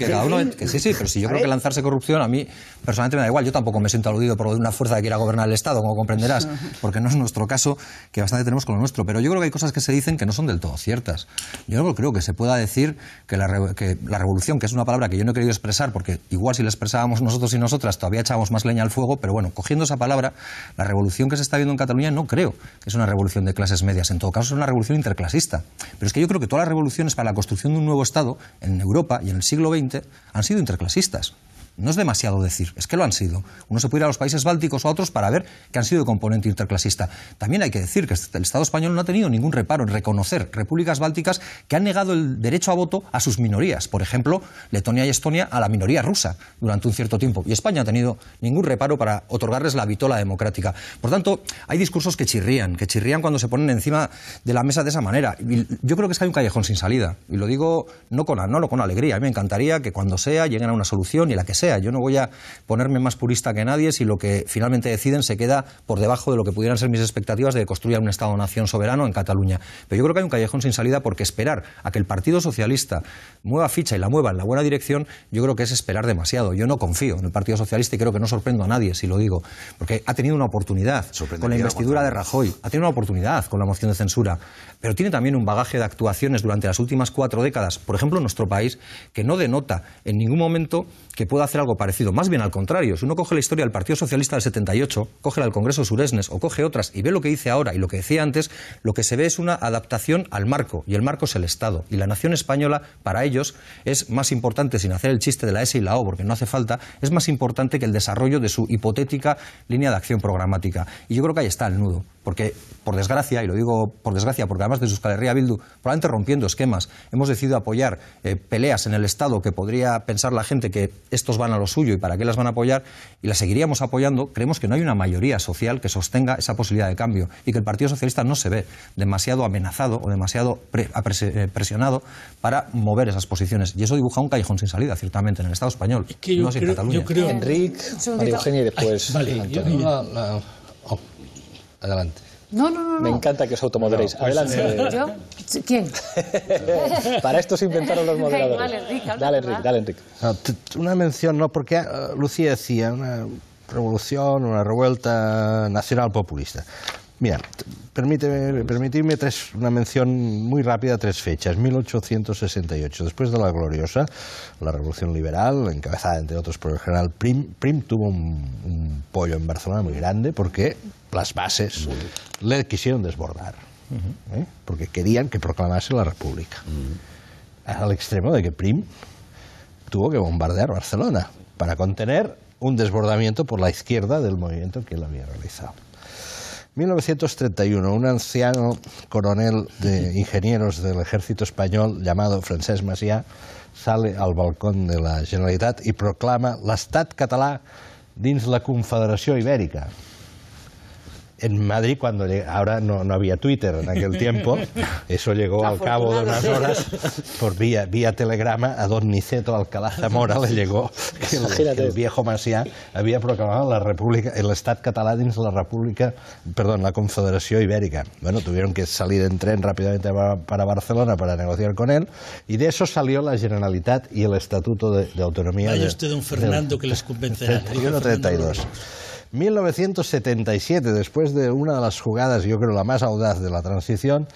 cada uno... pero si yo creo que lanzarse corrupción a mí personalmente me da igual. Yo tampoco me siento aludido por una fuerza que quiera gobernar el Estado, como comprenderás, porque no es nuestro caso, que bastante tenemos con lo nuestro. Pero yo creo que hay cosas que se dicen que no son del todo ciertas. Yo no creo que se pueda decir que la revolución, que es una palabra que yo no he querido expresar, porque igual si la expresábamos nosotros y nosotras todavía echábamos más leña al fuego, pero bueno, cogiendo esa palabra, la revolución que se está viendo en Cataluña no creo que es una revolución de clases medias. En todo caso es una revolución interclasista. Pero es que yo creo que todas las revoluciones para la construcción de un nuevo Estado en Europa y en el siglo XX han sido interclasistas. No es demasiado decir, es que lo han sido. Uno se puede ir a los países bálticos o a otros para ver que han sido de componente interclasista. También hay que decir que el Estado español no ha tenido ningún reparo en reconocer repúblicas bálticas que han negado el derecho a voto a sus minorías. Por ejemplo, Letonia y Estonia a la minoría rusa durante un cierto tiempo. Y España ha tenido ningún reparo para otorgarles la vitola democrática. Por tanto, hay discursos que chirrían cuando se ponen encima de la mesa de esa manera. Y yo creo que es que hay un callejón sin salida. Y lo digo no con alegría. A mí me encantaría que cuando sea lleguen a una solución y la que sea. Yo no voy a ponerme más purista que nadie si lo que finalmente deciden se queda por debajo de lo que pudieran ser mis expectativas de construir un Estado-nación soberano en Cataluña. Pero yo creo que hay un callejón sin salida, porque esperar a que el Partido Socialista mueva ficha y la mueva en la buena dirección, yo creo que es esperar demasiado. Yo no confío en el Partido Socialista y creo que no sorprendo a nadie si lo digo, porque ha tenido una oportunidad con la investidura de Rajoy, ha tenido una oportunidad con la moción de censura, pero tiene también un bagaje de actuaciones durante las últimas 4 décadas, por ejemplo en nuestro país, que no denota en ningún momento que pueda hacer algo parecido. Más bien al contrario, si uno coge la historia del Partido Socialista del 78, coge la del Congreso de Suresnes o coge otras y ve lo que dice ahora y lo que decía antes, lo que se ve es una adaptación al marco, y el marco es el Estado. Y la nación española, para ellos, es más importante, sin hacer el chiste de la S y la O, porque no hace falta, es más importante que el desarrollo de su hipotética línea de acción programática. Y yo creo que ahí está el nudo, porque, por desgracia, y lo digo por desgracia, porque además de Euskal Herria Bildu, probablemente rompiendo esquemas, hemos decidido apoyar peleas en el Estado que podría pensar la gente que estos van a lo suyo y para qué las van a apoyar, y las seguiríamos apoyando. Creemos que no hay una mayoría social que sostenga esa posibilidad de cambio y que el Partido Socialista no se ve demasiado amenazado o demasiado presionado para mover esas posiciones. Y eso dibuja un callejón sin salida, ciertamente, en el Estado español, no así en Cataluña. Yo creo, Enrique, María Eugenia y después Antonio. Adelante. No. Me encanta que os automoderéis. Adelante. ¿Yo? ¿Quién? Para esto se inventaron los moderadores. Dale, Enrique. No, una mención, no, porque Lucía decía una revolución, una revuelta nacional populista. Mira, permitidme una mención muy rápida a 3 fechas. 1868, después de la gloriosa, la Revolución Liberal, encabezada entre otros por el general Prim tuvo un pollo en Barcelona muy grande porque las bases le quisieron desbordar. porque querían que proclamase la República. Al extremo de que Prim tuvo que bombardear Barcelona para contener un desbordamiento por la izquierda del movimiento que él había realizado. 1931, un anciano coronel de ingenieros del ejército español llamado Francesc Macià sale al balcón de la Generalitat y proclama l'estat català dins la Confederació Ibèrica. En Madrid, cuando ahora no había Twitter en aquel tiempo, eso llegó al cabo de unas horas por vía telegrama a don Niceto Alcalá Zamora le llegó que el viejo Macià había proclamado la República, el Estat català dins la Confederació Ibèrica. Bueno, tuvieron que salir en tren rápidamente para Barcelona para negociar con él, y de eso salió la Generalitat y el Estatuto de Autonomía. Vaya usted, don Fernando, que les convencerá. 31-32. 1977, después de una de las jugadas, yo creo la más audaz de la transición,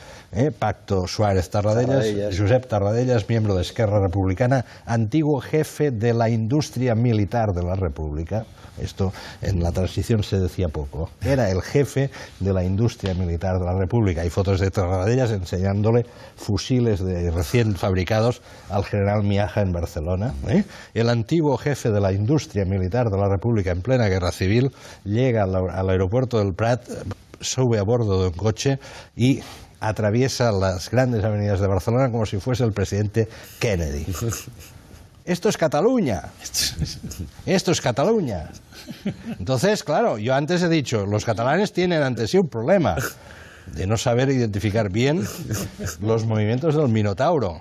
Pacto Suárez-Tarradellas, Josep Tarradellas, miembro de Esquerra Republicana, antiguo jefe de la industria militar de la República. Esto en la transición se decía poco. Era el jefe de la industria militar de la República. Hay fotos de Tarradellas enseñándole fusiles recién fabricados al general Miaja en Barcelona. El antiguo jefe de la industria militar de la República en plena guerra civil llega al aeropuerto del Prat, sube a bordo de un coche y atraviesa las grandes avenidas de Barcelona como si fuese el presidente Kennedy. Esto es Cataluña. Esto es Cataluña. Entonces, claro, yo antes he dicho, los catalanes tienen ante sí un problema de no saber identificar bien los movimientos del Minotauro.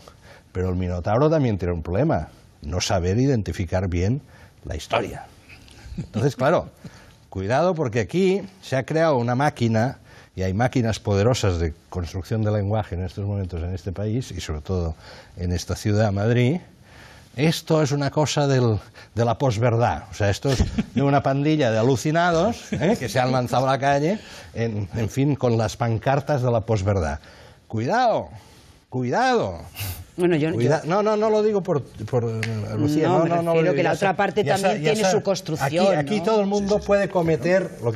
Pero el Minotauro también tiene un problema, no saber identificar bien la historia. Entonces, claro, cuidado, porque aquí se ha creado una máquina, y hay máquinas poderosas de construcción de lenguaje en estos momentos en este país, y sobre todo en esta ciudad, Madrid. Esto es una cosa de la posverdad, o sea, esto es de una pandilla de alucinados que se han lanzado a la calle, en fin, con las pancartas de la posverdad. Cuidado, cuidado. Bueno, No lo digo por Lucía. No, pero que la otra parte también tiene su construcción. Aquí todo el mundo puede cometer lo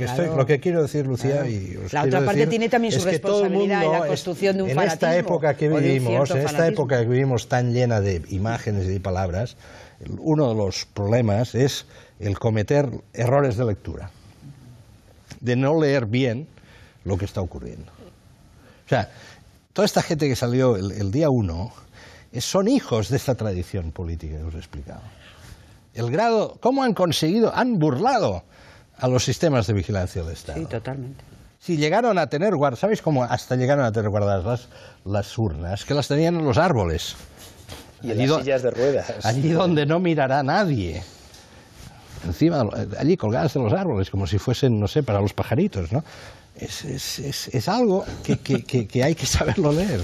que quiero decir, Lucía. Y la otra parte tiene también su responsabilidad en la construcción de un fanatismo. En esta época que vivimos tan llena de imágenes y de palabras, uno de los problemas es el cometer errores de lectura, de no leer bien lo que está ocurriendo. O sea, toda esta gente que salió el día 1 son hijos de esta tradición política que os he explicado. El grado, cómo han burlado a los sistemas de vigilancia del Estado. Sí, totalmente. Si llegaron a tener ¿sabéis cómo hasta llegaron a tener guardadas las urnas? Que las tenían en los árboles. Y en las sillas de ruedas. Allí donde no mirará nadie. Encima, allí colgadas de los árboles, como si fuesen, no sé, para los pajaritos, ¿no? Es algo que hay que saberlo leer.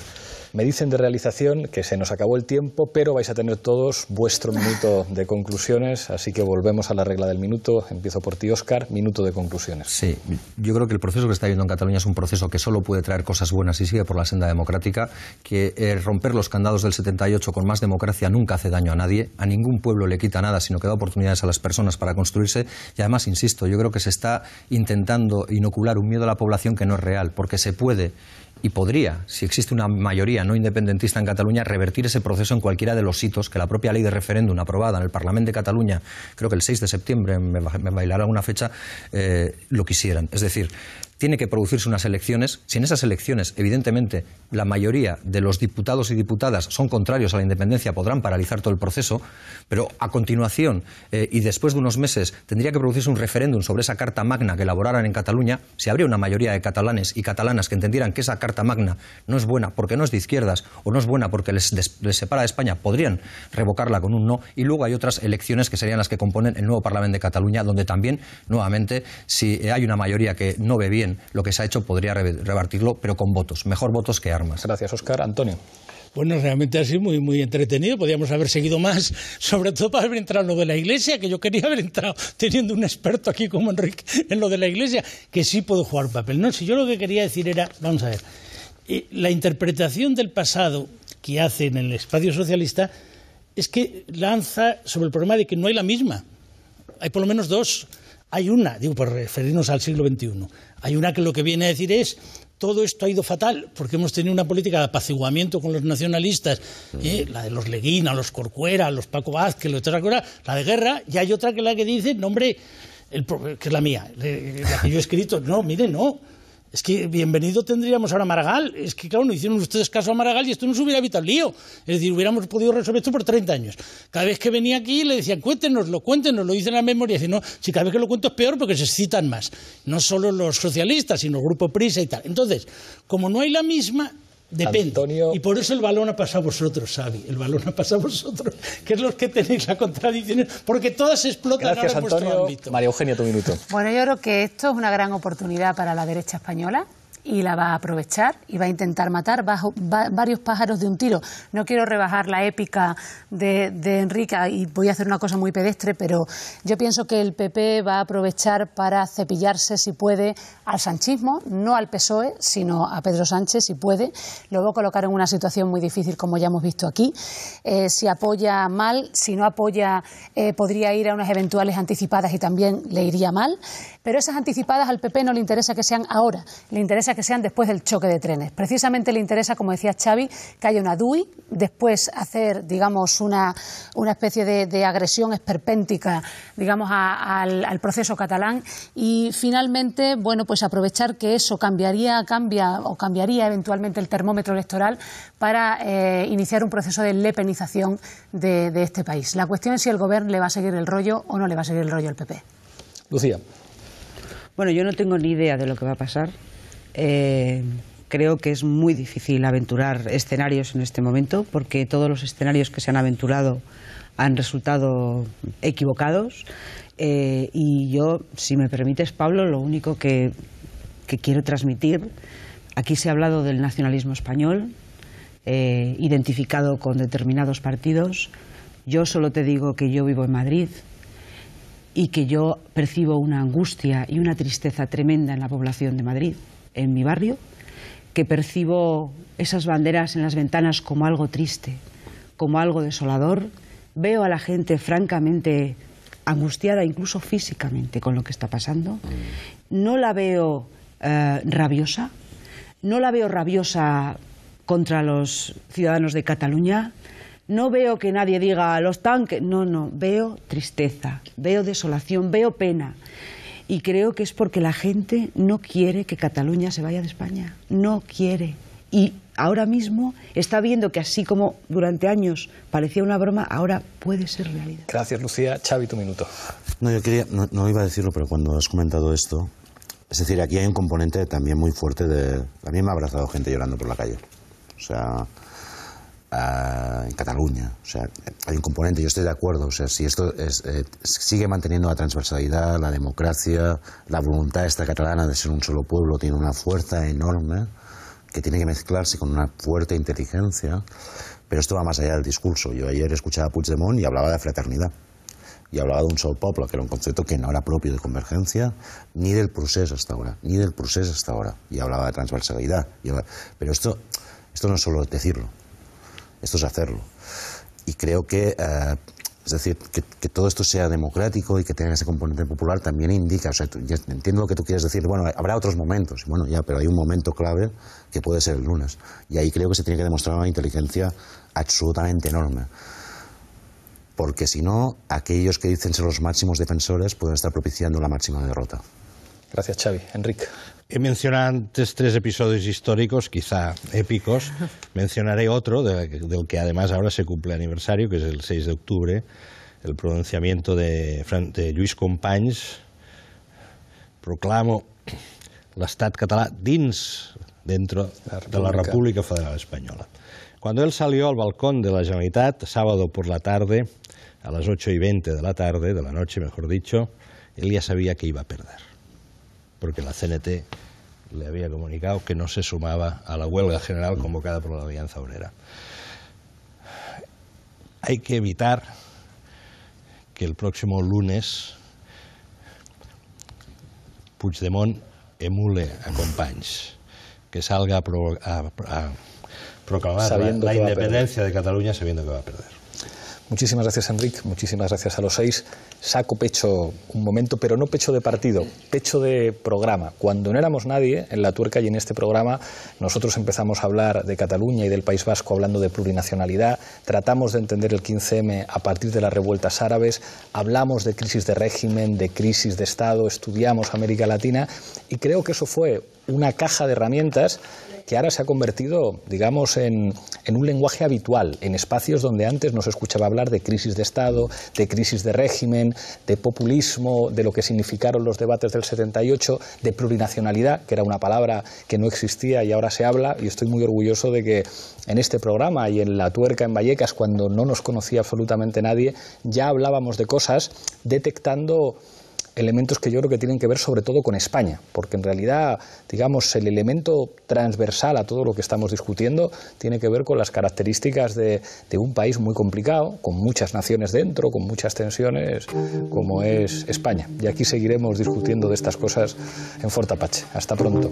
Me dicen de realización que se nos acabó el tiempo, pero vais a tener todos vuestro minuto de conclusiones, así que volvemos a la regla del minuto. Empiezo por ti, Óscar, minuto de conclusiones. Sí, yo creo que el proceso que está habiendo en Cataluña es un proceso que solo puede traer cosas buenas y sigue por la senda democrática, que romper los candados del 78 con más democracia nunca hace daño a nadie, a ningún pueblo le quita nada, sino que da oportunidades a las personas para construirse, y además, insisto, yo creo que se está intentando inocular un miedo a la población que no es real, porque se puede y podría, si existe una mayoría no independentista en Cataluña, revertir ese proceso en cualquiera de los hitos que la propia ley de referéndum aprobada en el Parlamento de Cataluña, creo que el 6 de septiembre, me bailará una fecha, lo quisieran. Es decir, tiene que producirse unas elecciones. Si en esas elecciones, evidentemente, la mayoría de los diputados y diputadas son contrarios a la independencia, podrán paralizar todo el proceso, pero a continuación, y después de unos meses, tendría que producirse un referéndum sobre esa Carta Magna que elaboraran en Cataluña. Si habría una mayoría de catalanes y catalanas que entendieran que esa Carta Magna no es buena porque no es de izquierdas, o no es buena porque les separa de España, podrían revocarla con un no. Y luego hay otras elecciones que serían las que componen el nuevo Parlamento de Cataluña, donde también, nuevamente, si hay una mayoría que no ve bien lo que se ha hecho, podría revertirlo, pero con votos, mejor votos que armas. Gracias, Óscar. Antonio. Bueno, realmente ha sido muy, muy entretenido. Podríamos haber seguido más, sobre todo para haber entrado en lo de la Iglesia, que yo quería haber entrado teniendo un experto aquí como Enrique en lo de la Iglesia, que sí puedo jugar un papel. No, si yo lo que quería decir era, vamos a ver, la interpretación del pasado que hace en el espacio socialista es que lanza sobre el problema de que no hay la misma. Hay por lo menos dos. Hay una, digo, por referirnos al siglo XXI, hay una que lo que viene a decir es todo esto ha ido fatal porque hemos tenido una política de apaciguamiento con los nacionalistas, la de los Leguina, los Corcuera, los Paco Vázquez, la de Guerra, y hay otra que es la que dice, no hombre, que es la mía, la que yo he escrito, no, mire, no. Es que bienvenido tendríamos ahora a Maragall. Es que, claro, no hicieron ustedes caso a Maragall y esto no se hubiera evitado el lío. Es decir, hubiéramos podido resolver esto por 30 años. Cada vez que venía aquí le decían, cuéntenoslo, dicen en la memoria. Y no, si cada vez que lo cuento es peor porque se excitan más. No solo los socialistas, sino el Grupo Prisa y tal. Entonces, como no hay la misma, depende. Antonio... Y por eso el balón ha pasado a vosotros, Xavi. El balón ha pasado a vosotros, que es los que tenéis la contradicción, porque todas explotan. Gracias, ahora en vuestro ámbito. María Eugenia, tu minuto. Bueno, yo creo que esto es una gran oportunidad para la derecha española y la va a aprovechar y va a intentar matar varios pájaros de un tiro. No quiero rebajar la épica de Enrique y voy a hacer una cosa muy pedestre, pero yo pienso que el PP va a aprovechar para cepillarse, si puede, al sanchismo, no al PSOE, sino a Pedro Sánchez, si puede. Lo va a colocar en una situación muy difícil, como ya hemos visto aquí. Si apoya mal, si no apoya, podría ir a unas eventuales anticipadas y también le iría mal. Pero esas anticipadas al PP no le interesa que sean ahora, le interesa que sean después del choque de trenes. Precisamente le interesa, como decía Xavi, que haya una DUI, después hacer, digamos, una especie de agresión esperpéntica, digamos, al proceso catalán y finalmente, bueno, pues aprovechar que eso cambiaría eventualmente el termómetro electoral para iniciar un proceso de lepenización de este país. La cuestión es si el Gobierno le va a seguir el rollo o no le va a seguir el rollo al PP. Lucía. Bueno, yo no tengo ni idea de lo que va a pasar. Creo que es muy difícil aventurar escenarios en este momento porque todos los escenarios que se han aventurado han resultado equivocados y yo, si me permites, Pablo, lo único que quiero transmitir, aquí se ha hablado del nacionalismo español identificado con determinados partidos. Yo solo te digo que yo vivo en Madrid y que yo percibo una angustia y una tristeza tremenda en la población de Madrid, en mi barrio, que percibo esas banderas en las ventanas como algo triste, como algo desolador. Veo a la gente francamente angustiada, incluso físicamente, con lo que está pasando. No la veo rabiosa, no la veo rabiosa contra los ciudadanos de Cataluña. No veo que nadie diga los tanques, no, veo tristeza, veo desolación, veo pena. Y creo que es porque la gente no quiere que Cataluña se vaya de España, no quiere. Y ahora mismo está viendo que así como durante años parecía una broma, ahora puede ser realidad. Gracias, Lucía. Xavi, tu minuto. No, yo quería, no iba a decirlo, pero cuando has comentado esto, es decir, aquí hay un componente también muy fuerte de... A mí me ha abrazado gente llorando por la calle. O sea... en Cataluña, o sea, hay un componente, yo estoy de acuerdo, o sea, si esto sigue manteniendo la transversalidad, la democracia, la voluntad esta catalana de ser un solo pueblo, tiene una fuerza enorme que tiene que mezclarse con una fuerte inteligencia, pero esto va más allá del discurso. Yo ayer escuchaba a Puigdemont y hablaba de fraternidad, y hablaba de un solo pueblo, que era un concepto que no era propio de Convergencia, ni del procés hasta ahora, y hablaba de transversalidad, pero esto no es solo decirlo, esto es hacerlo. Y creo que, es decir, que todo esto sea democrático y que tenga ese componente popular también indica, o sea, entiendo lo que tú quieres decir, bueno, habrá otros momentos, bueno, ya, pero hay un momento clave que puede ser el lunes. Y ahí creo que se tiene que demostrar una inteligencia absolutamente enorme. Porque si no, aquellos que dicen ser los máximos defensores pueden estar propiciando la máxima derrota. Gracias, Xavi. Enrique. He mencionado antes 3 episodios históricos, quizá épicos. Mencionaré otro, del que además ahora se cumple aniversario, que es el 6 de octubre, el pronunciamiento de Lluís Companys. Proclamo l'estat català dentro de la República Federal Española. Cuando él salió al balcón de la Generalitat, sábado por la tarde, a las 8:20 de la tarde, de la noche mejor dicho, él ya sabía que iba a perder, porque la CNT le había comunicado que no se sumaba a la huelga general convocada por la Alianza Obrera. Hay que evitar que el próximo lunes Puigdemont emule a Companys, que salga a proclamar la independencia de Cataluña sabiendo que va a perder. Muchísimas gracias, Enric, muchísimas gracias a los 6. Saco pecho un momento, pero no pecho de partido, pecho de programa. Cuando no éramos nadie, en La Tuerca y en este programa, nosotros empezamos a hablar de Cataluña y del País Vasco hablando de plurinacionalidad, tratamos de entender el 15M a partir de las revueltas árabes, hablamos de crisis de régimen, de crisis de Estado, estudiamos América Latina y creo que eso fue una caja de herramientas que ahora se ha convertido, digamos, en un lenguaje habitual, en espacios donde antes no se escuchaba hablar de crisis de Estado, de crisis de régimen, de populismo, de lo que significaron los debates del 78, de plurinacionalidad, que era una palabra que no existía y ahora se habla, y estoy muy orgulloso de que en este programa y en La Tuerca en Vallecas, cuando no nos conocía absolutamente nadie, ya hablábamos de cosas detectando elementos que yo creo que tienen que ver sobre todo con España, porque en realidad, digamos, el elemento transversal a todo lo que estamos discutiendo tiene que ver con las características de un país muy complicado, con muchas naciones dentro, con muchas tensiones, como es España. Y aquí seguiremos discutiendo de estas cosas en Fort Apache. Hasta pronto.